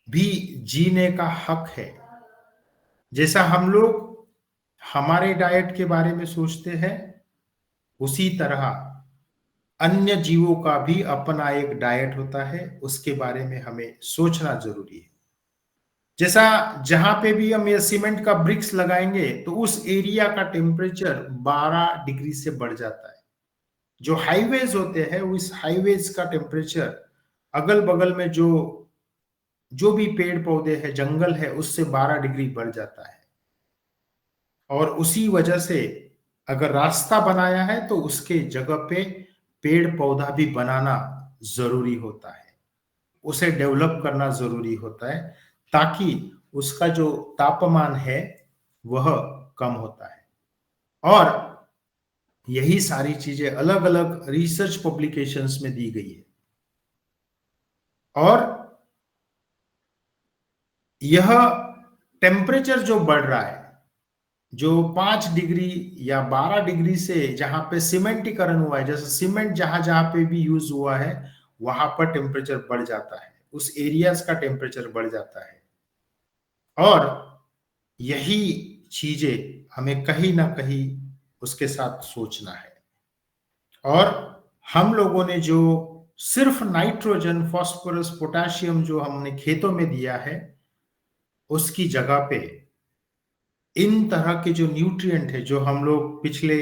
भी जीने का हक है। जैसा हम लोग हमारे डाइट के बारे में सोचते हैं, उसी तरह अन्य जीवों का भी अपना एक डाइट होता है, उसके बारे में हमें सोचना जरूरी है। जैसा जहां पे भी हम ये सीमेंट का ब्रिक्स लगाएंगे तो उस एरिया का टेम्परेचर 12 डिग्री से बढ़ जाता है। जो हाईवेज होते हैं, उस हाईवेज का टेम्परेचर अगल बगल में जो जो भी पेड़ पौधे हैं, जंगल है, उससे 12 डिग्री बढ़ जाता है। और उसी वजह से अगर रास्ता बनाया है तो उसके जगह पे पेड़ पौधा भी बनाना जरूरी होता है, उसे डेवलप करना जरूरी होता है, ताकि उसका जो तापमान है वह कम होता है। और यही सारी चीजें अलग अलग रिसर्च पब्लिकेशंस में दी गई है। और यह टेम्परेचर जो बढ़ रहा है, जो 5 डिग्री या 12 डिग्री से जहां पे सीमेंटीकरण हुआ है, जैसे सीमेंट जहां जहां पे भी यूज हुआ है वहां पर टेम्परेचर बढ़ जाता है, उस एरियाज का टेम्परेचर बढ़ जाता है। और यही चीजें हमें कहीं ना कहीं उसके साथ सोचना है। और हम लोगों ने जो सिर्फ नाइट्रोजन, फास्फोरस, पोटेशियम जो हमने खेतों में दिया है, उसकी जगह पे इन तरह के जो न्यूट्रिएंट है, जो हम लोग पिछले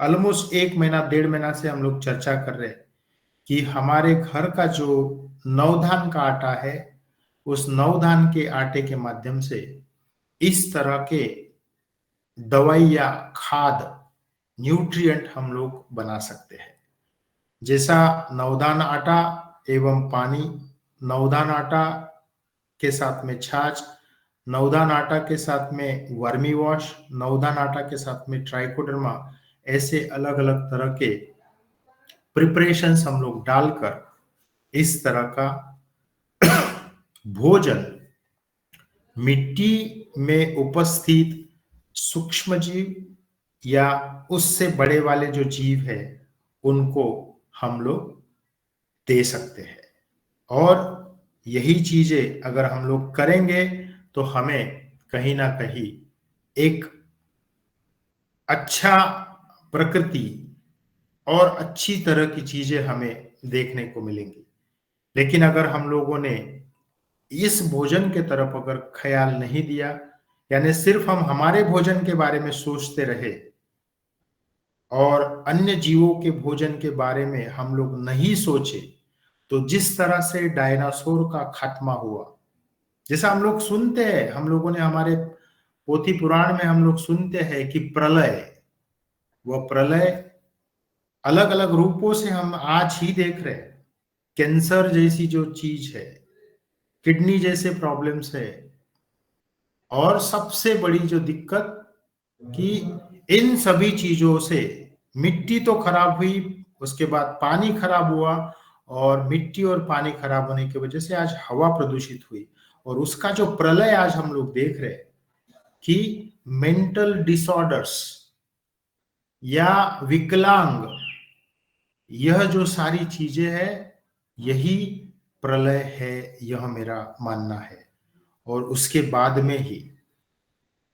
ऑलमोस्ट 1 महीना 1.5 महीना से हम लोग चर्चा कर रहे हैं कि हमारे घर का जो नवधान का आटा है, उस नवधान के आटे के माध्यम से इस तरह के दवाई या खाद, न्यूट्रिएंट हम लोग बना सकते हैं। जैसा नवधान आटा एवं पानी, नवधान आटा के साथ में छाछ, नवधान आटा के साथ में वर्मी वॉश, नवधान आटा के साथ में ट्राइकोडर्मा, ऐसे अलग अलग तरह के प्रिपरेशंस हम लोग डालकर इस तरह का भोजन मिट्टी में उपस्थित सूक्ष्म जीव या उससे बड़े वाले जो जीव है उनको हम लोग दे सकते हैं। और यही चीजें अगर हम लोग करेंगे तो हमें कहीं ना कहीं एक अच्छा प्रकृति और अच्छी तरह की चीजें हमें देखने को मिलेंगी। लेकिन अगर हम लोगों ने इस भोजन के तरफ अगर ख्याल नहीं दिया, यानी सिर्फ हम हमारे भोजन के बारे में सोचते रहे और अन्य जीवों के भोजन के बारे में हम लोग नहीं सोचे, तो जिस तरह से डायनासोर का खात्मा हुआ, जैसा हम लोग सुनते हैं, हम लोगों ने हमारे पोथी पुराण में हम लोग सुनते हैं कि प्रलय, वह प्रलय अलग अलग रूपों से हम आज ही देख रहे हैं। कैंसर जैसी जो चीज है, किडनी जैसे प्रॉब्लम्स है, और सबसे बड़ी जो दिक्कत कि इन सभी चीजों से मिट्टी तो खराब हुई, उसके बाद पानी खराब हुआ, और मिट्टी और पानी खराब होने की वजह से आज हवा प्रदूषित हुई, और उसका जो प्रलय आज हम लोग देख रहे हैं कि मेंटल डिसऑर्डर्स या विकलांग, यह जो सारी चीजें हैं, यही प्रलय है, यह मेरा मानना है। और उसके बाद में ही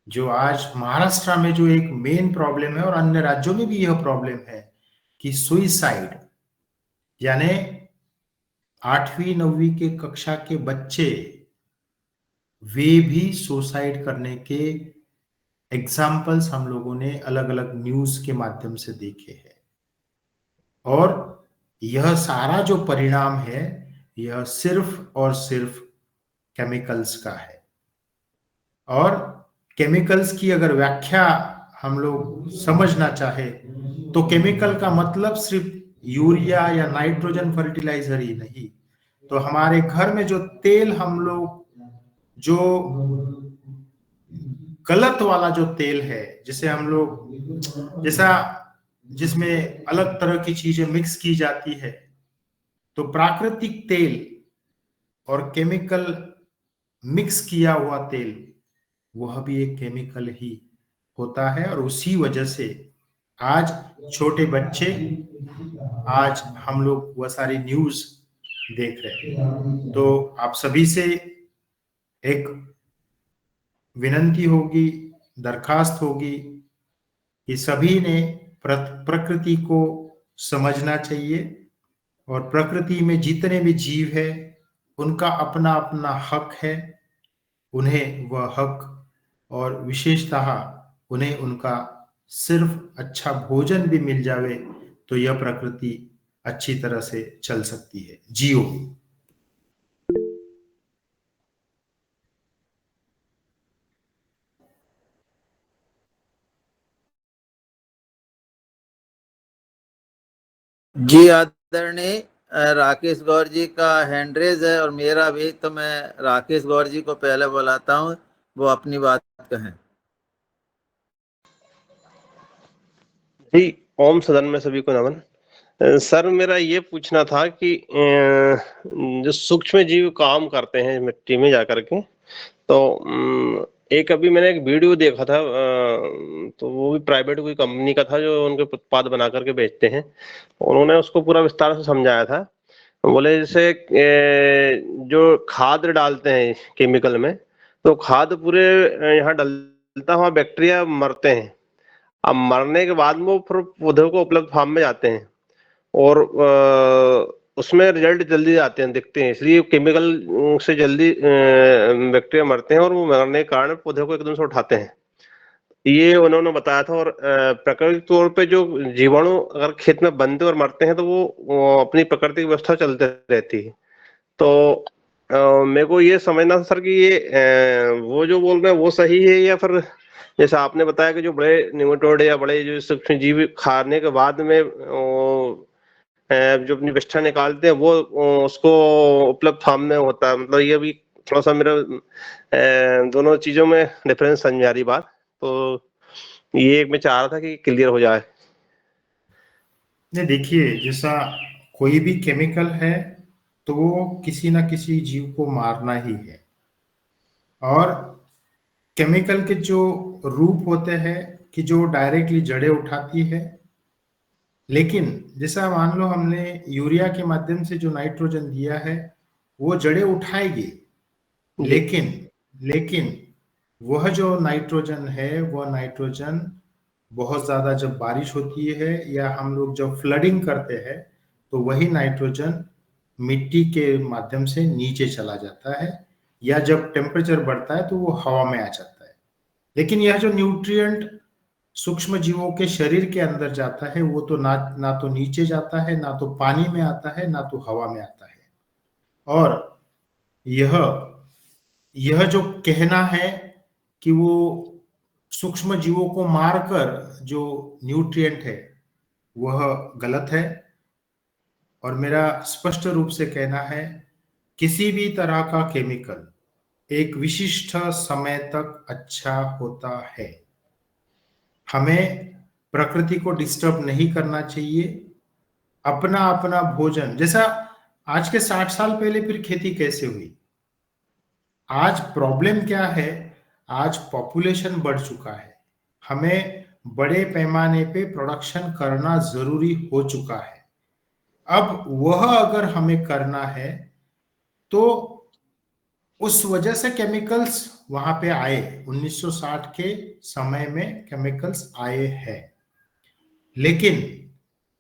जो आज महाराष्ट्र में जो एक मेन प्रॉब्लम है, और अन्य राज्यों में भी यह प्रॉब्लम है कि सुइसाइड, यानी 8वीं 9वीं के कक्षा के बच्चे वे भी सुसाइड करने के एग्जाम्पल्स हम लोगों ने अलग अलग न्यूज के माध्यम से देखे हैं। और यह सारा जो परिणाम है, यह सिर्फ और सिर्फ केमिकल्स का है। और केमिकल्स की अगर व्याख्या हम लोग समझना चाहे, तो केमिकल का मतलब सिर्फ यूरिया या नाइट्रोजन फर्टिलाइजर ही नहीं, तो हमारे घर में जो तेल हम लोग, जो गलत वाला जो तेल है, जिसे हम लोग, जैसा जिसमें अलग तरह की चीजें मिक्स की जाती है, तो प्राकृतिक तेल और केमिकल मिक्स किया हुआ तेल, वह भी एक केमिकल ही होता है। और उसी वजह से आज छोटे बच्चे, आज हम लोग वह सारी न्यूज देख रहे हैं। तो आप सभी से एक विनंती होगी, दरखास्त होगी कि सभी ने प्रकृति को समझना चाहिए, और प्रकृति में जितने भी जीव है, उनका अपना अपना हक है। उन्हें वह हक, और विशेषतः उन्हें उनका सिर्फ अच्छा भोजन भी मिल जावे, तो यह प्रकृति अच्छी तरह से चल सकती है। जियो। जी आदरणीय, राकेश गौर जी का हैंड रेज है और मेरा भी, तो मैं राकेश गौर जी को पहले बुलाता हूँ, वो अपनी बात कहें। जी, ओम सदन में सभी को नमन। सर, मेरा ये पूछना था कि जो सूक्ष्म जीव काम करते हैं मिट्टी में जाकर के, तो एक अभी मैंने एक वीडियो देखा था, तो वो भी प्राइवेट कोई कंपनी का था जो उनके उत्पाद बना करके बेचते हैं। उन्होंने उसको पूरा विस्तार से समझाया था। बोले जैसे जो खाद डालते हैं केमिकल में, तो खाद पूरे यहाँ डलता हुआ बैक्टीरिया मरते हैं। अब मरने के बाद वो फिर पौधों को उपलब्ध फार्म में जाते हैं, और उसमें रिजल्ट जल्दी आते हैं, दिखते हैं, इसलिए केमिकल से जल्दी बैक्टीरिया मरते हैं, और वो मरने के कारण पौधे को एकदम से उठाते हैं। ये उन्होंने बताया था। और प्राकृतिक तौर पे जो जीवाणु अगर खेत में बनते और मरते हैं, तो वो अपनी प्राकृतिक व्यवस्था चलते रहती है। तो मेरे को ये समझना था सर कि ये वो जो बोल रहे हैं वो सही है, या फिर जैसा आपने बताया कि जो बड़े निमेटोड या बड़े जो सूक्ष्म जीव खाने के बाद में जो अपनी विष्ठा निकालते हैं, वो उसको उपलब्ध फार्म में होता है। मतलब ये भी थोड़ा सा मेरा दोनों चीजों में डिफरेंस समझ आ रही बात, तो ये मैं चाह रहा था कि क्लियर हो जाए। नहीं, देखिए, जैसा कोई भी केमिकल है, तो वो किसी ना किसी जीव को मारना ही है। और केमिकल के जो रूप होते हैं कि जो डायरेक्टली जड़ें उठाती है, लेकिन जैसा मान लो हमने यूरिया के माध्यम से जो नाइट्रोजन दिया है, वो जड़ें उठाएगी, लेकिन लेकिन वह जो नाइट्रोजन है, वह नाइट्रोजन बहुत ज्यादा जब बारिश होती है या हम लोग जब फ्लडिंग करते हैं, तो वही नाइट्रोजन मिट्टी के माध्यम से नीचे चला जाता है, या जब टेम्परेचर बढ़ता है तो वो हवा में आ जाता है। लेकिन यह जो न्यूट्रिएंट सूक्ष्म जीवों के शरीर के अंदर जाता है, वो तो ना तो नीचे जाता है, ना तो पानी में आता है, ना तो हवा में आता है। और यह जो कहना है कि वो सूक्ष्म जीवों को मारकर जो न्यूट्रिएंट है वह गलत है। और मेरा स्पष्ट रूप से कहना है, किसी भी तरह का केमिकल एक विशिष्ट समय तक अच्छा होता है। हमें प्रकृति को डिस्टर्ब नहीं करना चाहिए। अपना अपना भोजन, जैसा आज के 60 साल पहले फिर खेती कैसे हुई? आज प्रॉब्लम क्या है? आज पॉपुलेशन बढ़ चुका है, हमें बड़े पैमाने पे प्रोडक्शन करना जरूरी हो चुका है। अब वह अगर हमें करना है तो उस वजह से केमिकल्स वहां पे आए। 1960 के समय में केमिकल्स आए हैं, लेकिन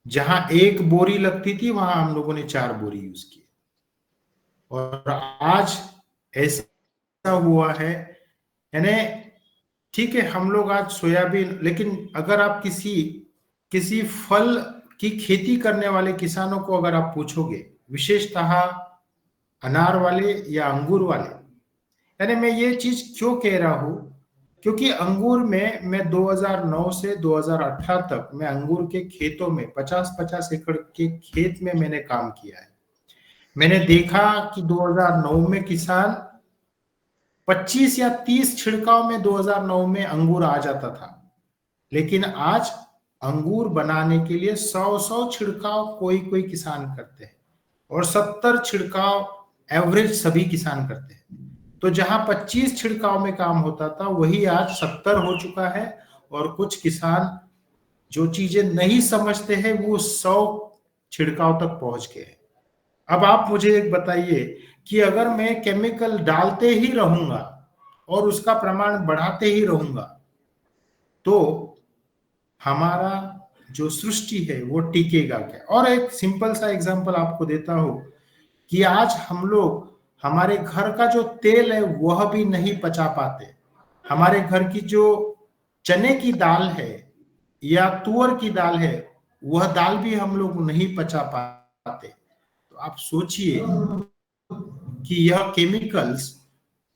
जहां एक बोरी लगती थी वहां हम लोगों ने 4 बोरी यूज की। और आज ऐसा हुआ है, यानी ठीक है हम लोग आज सोयाबीन, लेकिन अगर आप किसी किसी फल की खेती करने वाले किसानों को अगर आप पूछोगे, विशेषतः अनार वाले या अंगूर वाले, यानी मैं ये चीज क्यों कह रहा हूं, क्योंकि अंगूर में मैं 2009 से 2018 तक मैं अंगूर के खेतों में 50-50 एकड़ के खेत में मैंने काम किया है। मैंने देखा कि 2009 में किसान 25 या 30 छिड़काव में 2009 में अंगूर आ जाता था, लेकिन आज अंगूर बनाने के लिए 100 छिड़काव कोई कोई किसान करते हैं और 70 छिड़काव एवरेज सभी किसान करते हैं। तो जहां 25 छिड़काव में काम होता था वही आज 70 हो चुका है। और कुछ किसान जो चीजें नहीं समझते हैं वो 100 छिड़काव तक पहुंच गए। अब आप मुझे एक बताइए कि अगर मैं केमिकल डालते ही रहूंगा और उसका प्रमाण बढ़ाते ही रहूंगा तो हमारा जो सृष्टि है वो टिकेगा क्या? और एक सिंपल सा एग्जांपल आपको देता हूं कि आज हम लोग हमारे घर का जो तेल है वह भी नहीं पचा पाते। हमारे घर की जो चने की दाल है या तुअर की दाल है, वह दाल भी हम लोग नहीं पचा पाते। तो आप सोचिए कि यह केमिकल्स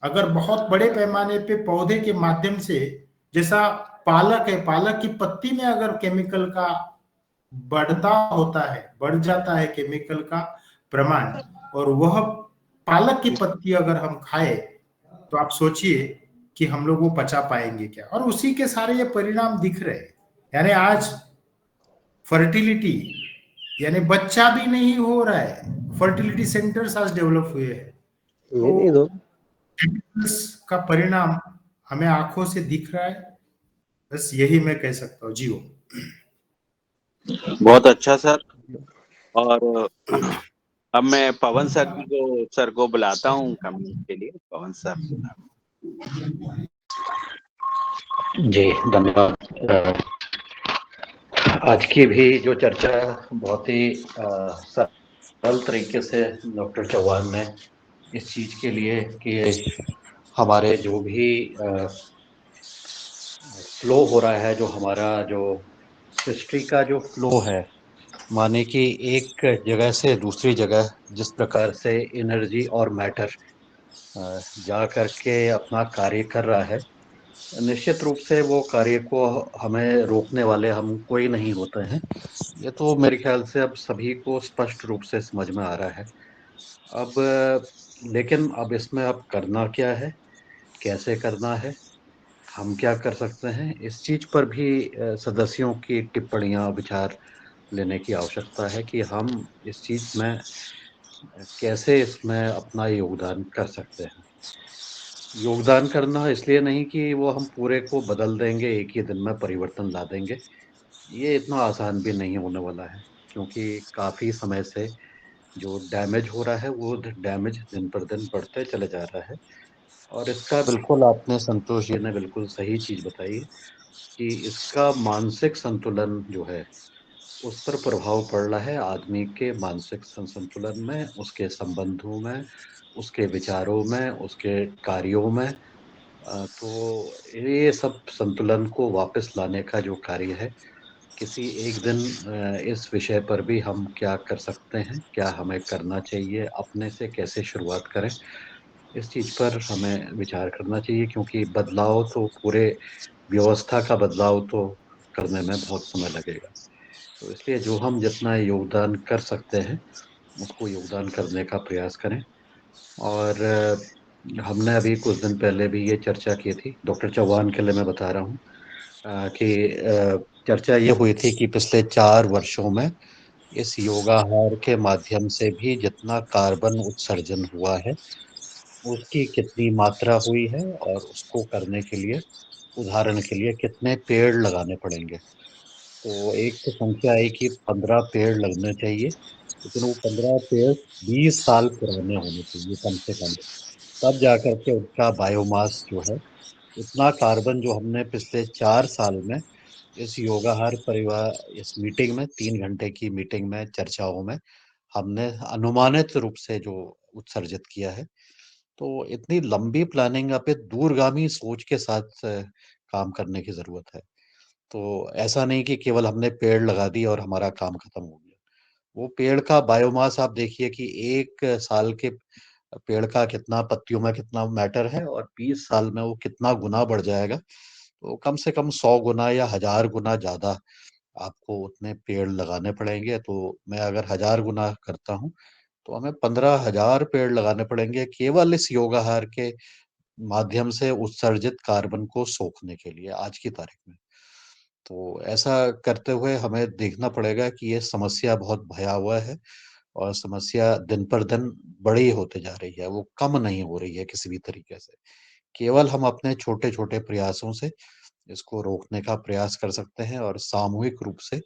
अगर बहुत बड़े पैमाने पे पौधे के माध्यम से, जैसा पालक है, पालक की पत्ती में अगर केमिकल का बढ़ता होता है, बढ़ जाता है केमिकल का प्रमाण, और वह पालक की पत्ती अगर हम खाए तो आप सोचिए कि हम लोग वो पचा पाएंगे क्या? और उसी के सारे ये परिणाम दिख रहे हैं। यानी आज फर्टिलिटी, यानी बच्चा भी नहीं हो रहा है, फर्टिलिटी सेंटर्स आज डेवलप हुए हैं। तो केमिकल्स का परिणाम हमें आंखों से दिख रहा है। बस यही मैं कह सकता हूँ। जी बहुत अच्छा सर। और अब मैं पवन सर को बुलाता हूँ कमेंट के लिए। पवन सर। जी धन्यवाद। आज की भी जो चर्चा बहुत ही सरल तरीके से डॉक्टर चौहान ने इस चीज के लिए कि हमारे जो भी फ्लो हो रहा है, जो हमारा जो हिस्ट्री का जो फ्लो है, माने कि एक जगह से दूसरी जगह जिस प्रकार से एनर्जी और मैटर जा करके अपना कार्य कर रहा है, निश्चित रूप से वो कार्य को हमें रोकने वाले हम कोई नहीं होते हैं। ये तो मेरे ख्याल से अब सभी को स्पष्ट रूप से समझ में आ रहा है। अब लेकिन अब इसमें अब करना क्या है, कैसे करना है, हम क्या कर सकते हैं, इस चीज पर भी सदस्यों की टिप्पणियां, विचार लेने की आवश्यकता है कि हम इस चीज में कैसे इसमें अपना योगदान कर सकते हैं। योगदान करना इसलिए नहीं कि वो हम पूरे को बदल देंगे, एक ही दिन में परिवर्तन ला देंगे। ये इतना आसान भी नहीं होने वाला है, क्योंकि काफी समय से जो डैमेज हो रहा है वो डैमेज दिन पर दिन बढ़ते चले जा रहा है। और इसका बिल्कुल आपने, संतोष जी ने बिल्कुल सही चीज बताई कि इसका मानसिक संतुलन जो है उस पर प्रभाव पड़ रहा है आदमी के मानसिक संतुलन में, उसके संबंधों में, उसके विचारों में, उसके कार्यों में। तो ये सब संतुलन को वापस लाने का जो कार्य है, किसी एक दिन इस विषय पर भी हम क्या कर सकते हैं, क्या हमें करना चाहिए, अपने से कैसे शुरुआत करें, इस चीज़ पर हमें विचार करना चाहिए, क्योंकि बदलाव तो पूरे व्यवस्था का बदलाव तो करने में बहुत समय लगेगा। तो इसलिए जो हम जितना योगदान कर सकते हैं, उसको योगदान करने का प्रयास करें। और हमने अभी कुछ दिन पहले भी ये चर्चा की थी, डॉक्टर चौहान के लिए मैं बता रहा हूँ कि चर्चा ये हुई थी कि पिछले 4 वर्षों में इस योगाहार के माध्यम से भी जितना कार्बन उत्सर्जन हुआ है, उसकी कितनी मात्रा हुई है और उसको करने के लिए उदाहरण के लिए कितने पेड़ लगाने पड़ेंगे। तो एक तो संख्या आई कि 15 पेड़ लगने चाहिए, लेकिन वो 15 पेड़ 20 साल पुराने होने चाहिए कम से कम। तब जाकर के उसका बायोमास जो है, उतना कार्बन जो हमने पिछले 4 साल में इस योगाहार परिवार इस मीटिंग में 3 घंटे की मीटिंग में, चर्चाओं में हमने अनुमानित रूप से जो उत्सर्जित किया है, तो इतनी लंबी प्लानिंग पे दूरगामी सोच के साथ काम करने की ज़रूरत है। तो ऐसा नहीं कि केवल हमने पेड़ लगा दिए और हमारा काम खत्म हो गया। वो पेड़ का बायोमास आप देखिए कि 1 साल के पेड़ का कितना पत्तियों में कितना मैटर है और 20 साल में वो कितना गुना बढ़ जाएगा। तो कम से कम 100 गुना या 1000 गुना ज़्यादा आपको उतने पेड़ लगाने पड़ेंगे। तो मैं अगर 1000 गुना करता हूँ, तो हमें 15,000 पेड़ लगाने पड़ेंगे केवल इस योगाहार के माध्यम से उत्सर्जित कार्बन को सोखने के लिए आज की तारीख में। तो ऐसा करते हुए हमें देखना पड़ेगा कि ये समस्या बहुत भयावह है और समस्या दिन पर दिन बड़ी होते जा रही है, वो कम नहीं हो रही है किसी भी तरीके से। केवल हम अपने छोटे-छोटे प्रयासों से इसको रोकने का प्रयास कर सकते हैं और सामूहिक रूप से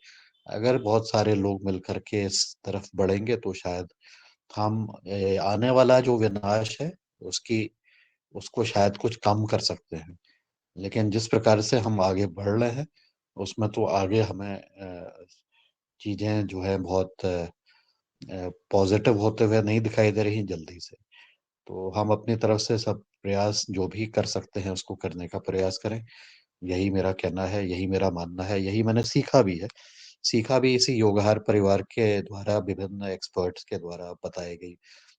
अगर बहुत सारे लोग मिल कर के इस तरफ बढ़ेंगे, तो शायद हम आने वाला जो विनाश है, उसकी उसको शायद कुछ कम कर सकते हैं। लेकिन जिस प्रकार से हम आगे बढ़ रहे हैं, उसमें तो आगे हमें चीज़ें जो है बहुत पॉज़िटिव होते हुए नहीं दिखाई दे रही जल्दी से। तो हम अपनी तरफ से सब प्रयास जो भी कर सकते हैं, उसको करने का प्रयास करें। यही मेरा कहना है, यही मेरा मानना है, यही मैंने सीखा भी है। सीखा भी इसी योगाहार परिवार के द्वारा, विभिन्न एक्सपर्ट्स के द्वारा बताई गई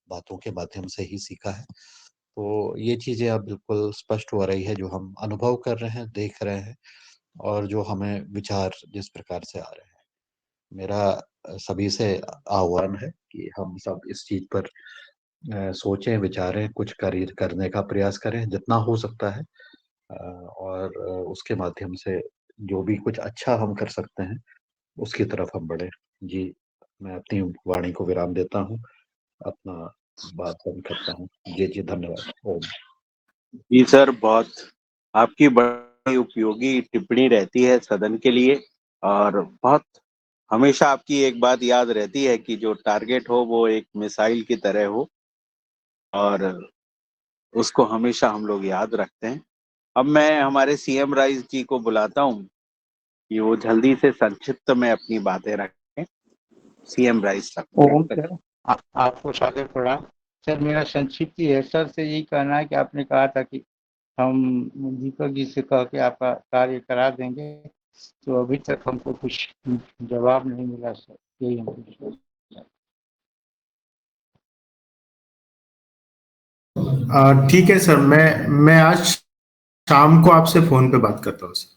बातों के माध्यम से ही सीखा है। तो ये चीज़ें अब बिल्कुल स्पष्ट हो रही है, जो हम अनुभव कर रहे हैं, देख रहे हैं और जो हमें विचार जिस प्रकार से आ रहे हैं। मेरा सभी से आह्वान है कि हम सब इस चीज़ पर सोचें, विचारें, कुछ कार्य करने का प्रयास करें, जितना हो सकता है। और उसके माध्यम से जो भी कुछ अच्छा हम कर सकते हैं, उसकी तरफ हम बढ़ें। जी, मैं अपनी वाणी को विराम देता हूँ, अपना बात बंद करता हूँ। जी, धन्यवाद। ओम। जी सर, बहुत आपकी बड़ी उपयोगी टिप्पणी रहती है सदन के लिए, और बहुत हमेशा आपकी एक बात याद रहती है कि जो टारगेट हो वो एक मिसाइल की तरह हो, और उसको हमेशा हम लोग याद रखते हैं। अब मैं हमारे सीएम राइस जी को बुलाता हूँ कि वो जल्दी से संक्षिप्त में अपनी बातें रखें। सीएम राइस ओम साहब। सर, आपको सादर प्रणाम। सर, मेरा संक्षिप्त है सर से यही कहना है कि आपने कहा था कि हम दीपक जी से कह के आपका कार्य करा देंगे, तो अभी तक हमको कुछ जवाब नहीं मिला सर। यही हम ठीक है सर, मैं आज शाम को आपसे फोन पे बात करता हूँ सर।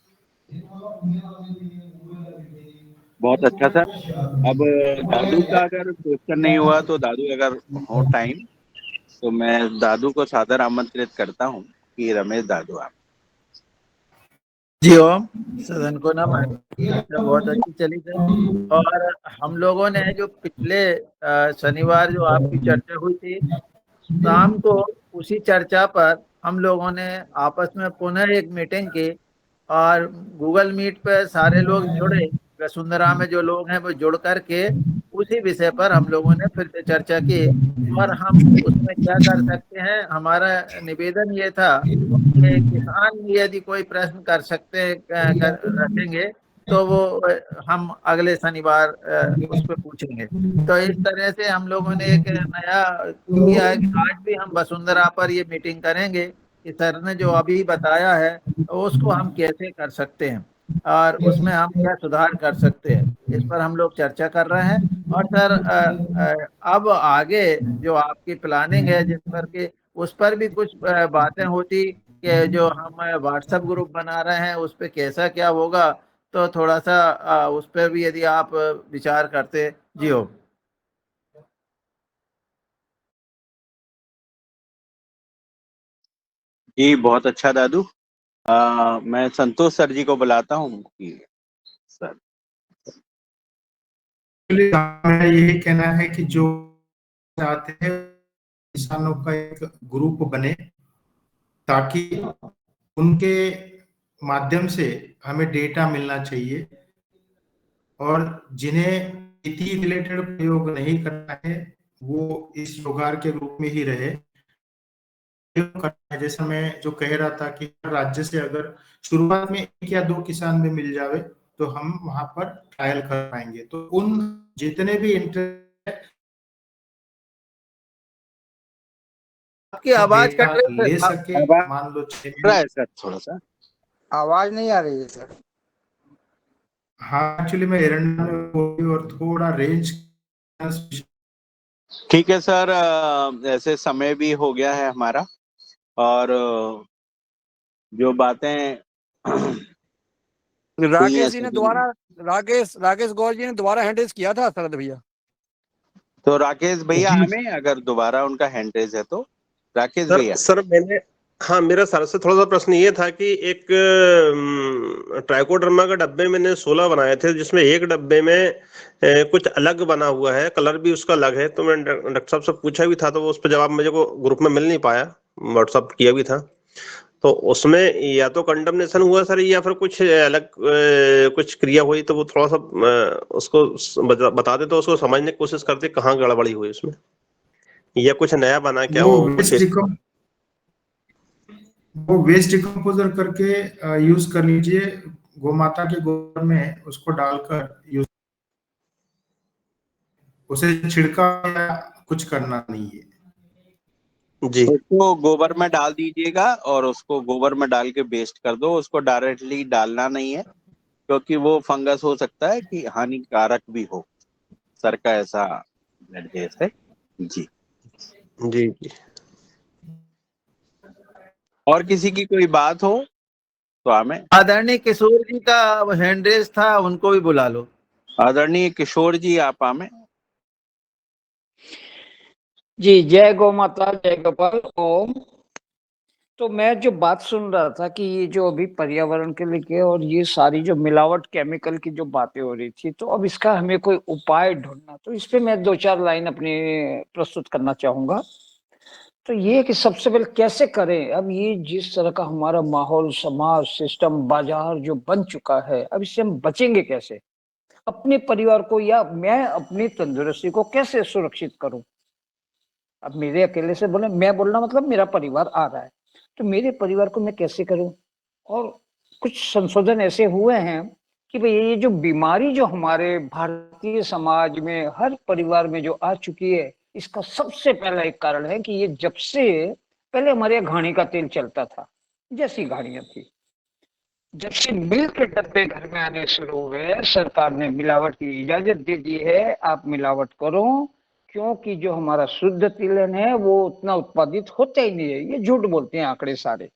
बहुत अच्छा सर। अब दादू का अगर क्वेश्चन नहीं हुआ तो दादू अगर हो टाइम, तो मैं दादू को सादर आमंत्रित करता हूँ कि रमेश दादू आप। जी ओम, सदन को नमन। चर्चा बहुत अच्छी चली सर। और हम लोगों ने जो पिछले शनिवार जो आपकी चर्चा हुई थी, शाम को उसी चर्चा पर हम लोगों ने आपस में पुनः एक मीटिंग की, और गूगल मीट पे सारे लोग जुड़े, वसुंधरा में जो लोग हैं वो जुड़ करके उसी विषय पर हम लोगों ने फिर से चर्चा की। और हम उसमें क्या कर सकते हैं, हमारा निवेदन ये था कि किसान यदि कोई प्रश्न कर सकते हैं, रखेंगे, तो वो हम अगले शनिवार उस पर पूछेंगे। तो इस तरह से हम लोगों ने एक नया किया है कि आज भी हम वसुंधरा पर ये मीटिंग करेंगे कि सर ने जो अभी बताया है उसको हम कैसे कर सकते हैं और उसमें हम क्या सुधार कर सकते हैं, इस पर हम लोग चर्चा कर रहे हैं। और सर अब आगे जो आपकी प्लानिंग है जिस पर कि उस पर भी कुछ बातें होती कि जो हम व्हाट्सएप ग्रुप बना रहे हैं उस पर कैसा क्या होगा, तो थोड़ा सा उस पर भी यदि आप विचार करते जी हो। जी बहुत अच्छा दादू। मैं संतोष सर जी को बुलाता हूँ कि सर। मेरा यही कहना है कि जो चाहते हैं किसानों का एक ग्रुप बने ताकि उनके माध्यम से हमें डेटा मिलना चाहिए और जिन्हें खेती रिलेटेड प्रयोग नहीं करना है वो इस जोगार के ग्रुप में ही रहे। जैसा मैं जो कह रहा था कि राज्य से अगर शुरुआत में 1 या 2 किसान में मिल जावे तो हम वहां पर ट्रायल कर पाएंगे। तो उन जितने भी इंटरेस्ट आपकी आवाज कट रही है ले सर। सके, आवाज मान लो रहा है सर, थोड़ा सा आवाज नहीं आ रही है सर। हाँ एक्चुअली मैं एरंडा में हूँ और थोड़ा रेंज ठीक है सर। ऐसे समय भी हो गया है हमारा और जो बातें राकेश जी ने दोबारा राकेश गौर जी ने दोबारा हैंडरेज किया था शरद भैया। तो राकेश भैया हमें अगर दोबारा उनका हैंडरेज है तो राकेश भैया। सर मैंने हाँ, मेरा सर से थोड़ा सा प्रश्न ये था कि एक ट्राइकोडर्मा का डब्बे मैंने 16 बनाए थे जिसमें एक डब्बे में कुछ अलग बना हुआ है, कलर भी उसका अलग है। तो मैंने डॉक्टर साहब से पूछा भी था तो वो उस पर जवाब मुझे को ग्रुप में मिल नहीं पाया, व्हाट्सअप किया भी था। तो उसमें या तो कंडमनेशन हुआ सर या फिर कुछ अलग कुछ क्रिया हुई, तो वो थोड़ा सा उसको बता दे तो उसको समझने की कोशिश करते कहाँ गड़बड़ी हुई उसमें, या कुछ नया बना क्या वो वो कुछ वेस्ट डिकम्पोजर करके यूज कर लीजिए। गोमाता के गोबर में उसको डालकर यूज, उसे छिड़काव या कुछ करना नहीं है जी। उसको गोबर में डाल दीजिएगा और उसको गोबर में डाल के वेस्ट कर दो। उसको डायरेक्टली डालना नहीं है क्योंकि वो फंगस हो सकता है कि हानिकारक भी हो। सर का ऐसा निर्देश है जी। जी जी। और किसी की कोई बात हो तो हमें। आदरणीय किशोर जी का हैंडरेज था, उनको भी बुला लो। आदरणीय किशोर जी आप हमें। जी जय गौ माता जय गोपाल ओम। तो मैं जो बात सुन रहा था कि ये जो अभी पर्यावरण के लेके और ये सारी जो मिलावट केमिकल की जो बातें हो रही थी, तो अब इसका हमें कोई उपाय ढूंढना, तो इस पे मैं 2-4 लाइन अपनी प्रस्तुत करना चाहूंगा। तो ये कि सबसे पहले कैसे करें। अब ये जिस तरह का हमारा माहौल, समाज, सिस्टम, बाजार जो बन चुका है, अब इससे हम बचेंगे कैसे। अपने परिवार को या मैं अपनी तंदुरुस्ती को कैसे सुरक्षित करूं। अब मेरे अकेले से बोले, मैं बोलना मतलब मेरा परिवार आ रहा है, तो मेरे परिवार को मैं कैसे करूं। और कुछ संशोधन ऐसे हुए हैं कि भाई ये जो बीमारी जो हमारे भारतीय समाज में हर परिवार में जो आ चुकी है, इसका सबसे पहला एक कारण है कि ये जब से पहले हमारे यहाँ घानी का तेल चलता था, जैसी घानियां थी, जब से मिल्क के डब्बे घर में आने शुरू हुए, सरकार ने मिलावट की इजाजत दे दी है, आप मिलावट करो, क्योंकि जो हमारा शुद्ध तिलहन है वो उतना उत्पादित होता ही नहीं है। ये झूठ बोलते हैं आंकड़े सारे।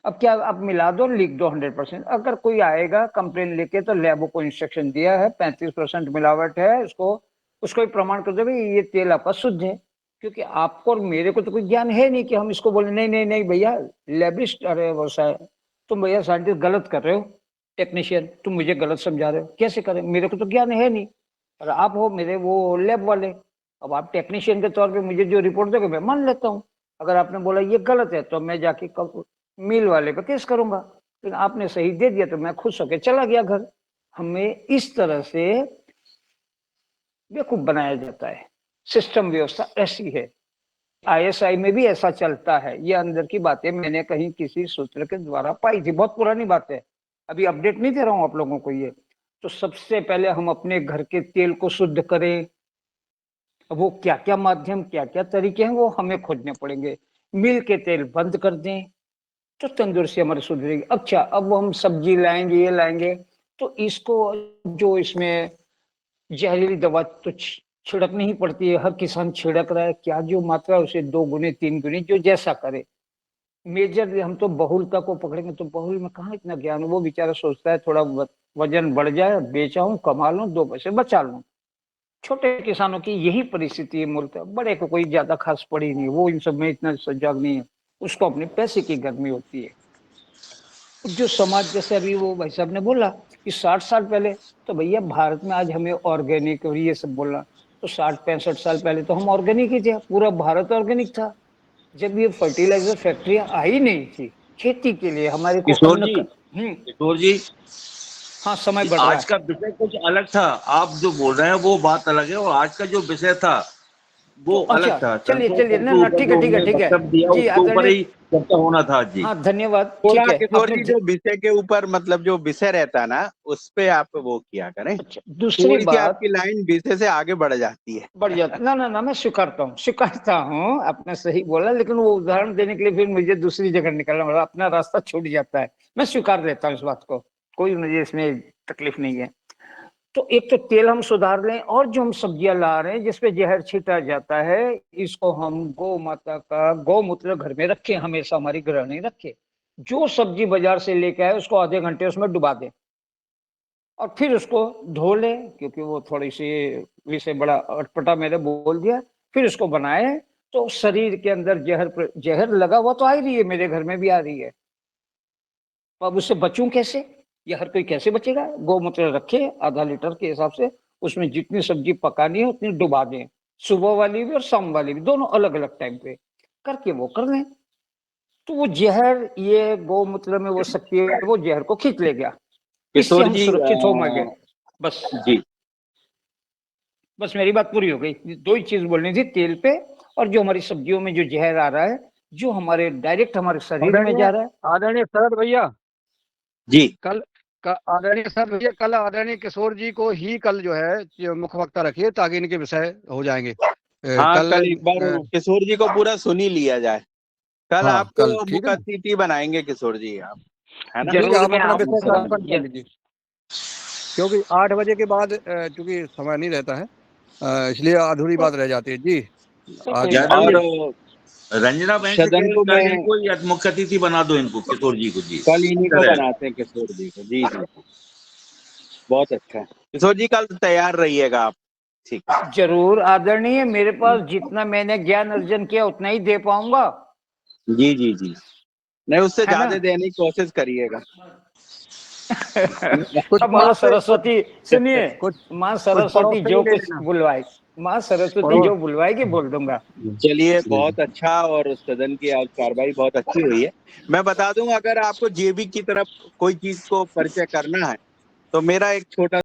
अब क्या, आप मिला दो, लिख दो 100%। अगर कोई आएगा कंप्लेन लेके तो लैबों को इंस्ट्रक्शन दिया है 35% मिलावट है, उसको भी प्रमाण कर दो भाई ये तेल आपका शुद्ध है। क्योंकि आपको और मेरे को तो कोई ज्ञान है नहीं कि हम इसको बोले नहीं नहीं नहीं भैया लैबिस्ट, अरे व्यवसाय तुम भैया साइंटिस्ट गलत कर रहे हो, टेक्नीशियन तुम मुझे गलत समझा रहे हो, कैसे करें, मेरे को तो ज्ञान है नहीं। और आप हो मेरे वो लैब वाले, अब आप टेक्नीशियन के तौर पे मुझे जो रिपोर्ट दोगे मैं मान लेता हूँ। अगर आपने बोला ये गलत है तो मैं जाके मिल वाले पे केस करूंगा, लेकिन आपने सही दे दिया तो मैं खुश होकर चला गया घर। हमें इस तरह से बेवकूफ बनाया जाता है। सिस्टम व्यवस्था ऐसी है। ISI में भी ऐसा चलता है। ये अंदर की बातें मैंने कहीं किसी सूत्र के द्वारा पाई थी, बहुत पुरानी बात है। अभी अपडेट नहीं दे रहा हूँ आप लोगों को ये। तो सबसे पहले हम अपने घर के तेल को शुद्ध करें। वो क्या क्या माध्यम, क्या क्या तरीके हैं वो हमें खोजने पड़ेंगे। मिल के तेल बंद कर दें तो तंदुरुस्ती हमारी सुधरेगी। अच्छा, अब हम सब्जी लाएंगे, ये लाएंगे, तो इसको जो इसमें जहरीली दवा तो छिड़कनी ही पड़ती है, हर किसान छिड़क रहा है। क्या जो मात्रा उसे 2 गुने 3 गुने जो जैसा करे। मेजर हम तो बहुलता को पकड़ेंगे तो बहुल में कहाँ इतना ज्ञान। वो बेचारा सोचता है थोड़ा वजन बढ़ जाए, बेचाऊं, कमा लूं, 2 पैसे बचा लूं। छोटे किसानों की यही परिस्थिति है मूलतः। बड़े को कोई ज्यादा खास पड़ी नहीं, वो इन सब में इतना सजग नहीं है, उसको अपने पैसे की गर्मी होती है। जो समाज, जैसे अभी वो भाई साहब ने बोला कि 60 साल पहले, तो भैया भारत में आज हमें ऑर्गेनिक और ये सब बोला, तो 60-65 साल पहले तो हम ऑर्गेनिक ही थे, पूरा भारत ऑर्गेनिक था। जब ये फर्टिलाइजर फैक्ट्रियां आई नहीं थी खेती के लिए हमारे को किशोर अन्न जी, का। किशोर जी, हाँ, समय बढ़ रहा आज है। का विषय कुछ अलग था। आप जो बोल रहे हैं वो बात अलग है, और आज का जो विषय था तो वो अलग अच्छा, था। चलिए संतोष चलिए, सर ना के ना, ऊपर ठीक है जो ठीक है उन्होंने ठीक है वक्तव्य दिया जी, उसके ऊपर आदरणीय। ही चर्चा होना था जी। हाँ, धन्यवाद, थोड़ा ठीक है। किशोर आपने जी जो विषय के ऊपर, मतलब जो विषय रहता है ना, उस पे आप वो किया करें। अच्छा, दूसरी थोड़ी सी बात आपकी लाइन विषय से आगे बढ़ जाती है। बढ़ जाता। ना ना ना, मैं स्वीकारता हूँ, आपने सही बोला, लेकिन वो उदाहरण देने के लिए फिर मुझे दूसरी जगह निकलना पड़ा, अपना रास्ता छूट जाता है। मैं स्वीकार लेता हूँ इस बात को, कोई मुझे इसमें तकलीफ नहीं है। तो एक तो तेल हम सुधार लें, और जो हम सब्जियां ला रहे हैं जिसपे जहर छीटा जाता है, इसको हम गौ माता का गौमूत्र घर में रखें, हमेशा हमारी गृहिणी रखे। जो सब्जी बाजार से लेके आए उसको आधे घंटे उसमें डुबा दें, और फिर उसको धो लें, क्योंकि वो थोड़ी सी विषय बड़ा अटपटा मैंने बोल दिया। फिर उसको बनाए तो शरीर के अंदर जहर लगा हुआ तो आ ही रही है, मेरे घर में भी आ रही है। तो अब उससे बचूं कैसे, ये हर कोई कैसे बचेगा। गौमूत्र रखे आधा लीटर के हिसाब से, उसमें जितनी सब्जी पकानी है उतनी डुबा दें, सुबह वाली भी और शाम वाली भी, दोनों अलग अलग टाइम पे करके वो कर लें। तो वो जहर, ये गौमूत्र में वो शक्ति है, वो जहर को खींच ले गया। इससे किशोर हम जी सुरक्षित हो मगे। बस जी, बस मेरी बात पूरी हो गई। 2 ही चीज बोलनी थी, तेल पे, और जो हमारी सब्जियों में जो जहर आ रहा है, जो हमारे डायरेक्ट हमारे शरीर में जा रहा है। आदरणीय शरद भैया, जी कल आदरणीय शरद भैया, कल आदरणीय किशोर जी को ही कल जो है मुख्य वक्ता रखिए, ताकि इनके विषय हो जाएंगे। हाँ, कल कल एक बार किशोर जी को पूरा सुन ही लिया जाए। कल हाँ, कल आपको ठीक है मुख्य ना? अतिथि बनाएंगे किशोर जी, आप, है ना? ठीक है, जरूर आप मैं अपना आप विषय संपन्न कर लीजिए, क्योंकि 8 बजे के बाद चूंकि समय नहीं रहता है, इसलिए अधूरी बात रह जाती है जी। आज यादव और जी, रंजना बहन से सदन को कल मैं इनको मुख्य अतिथि बना दो, इनको, किशोर जी को जी। कल इन्हीं को चलेगा। बनाते हैं, किशोर जी को। जी जी, बहुत अच्छा। किशोर जी कल तैयार रहिएगा आप। ठीक है जरूर आदरणीय, मेरे पास जितना मैंने ज्ञान अर्जन किया उतना ही दे पाऊंगा, जी जी जी, नहीं उससे है ना। ज्यादा देने की कोशिश करिएगा। कुछ अब माँ पड़ोस से सरस्वती, सुनिए, कुछ माँ कुछ पड़ोस सरस्वती से जो भी ले कुछ लेना। बुलवाए, माँ सरस्वती पड़ोस जो बुलवाएगी बोल दूंगा। चलिए, बहुत अच्छा। और सदन की आज कार्रवाई बहुत अच्छी हुई है। मैं बता दूं, अगर आपको जेबी की तरफ कोई चीज को परिचय करना है तो मेरा एक छोटा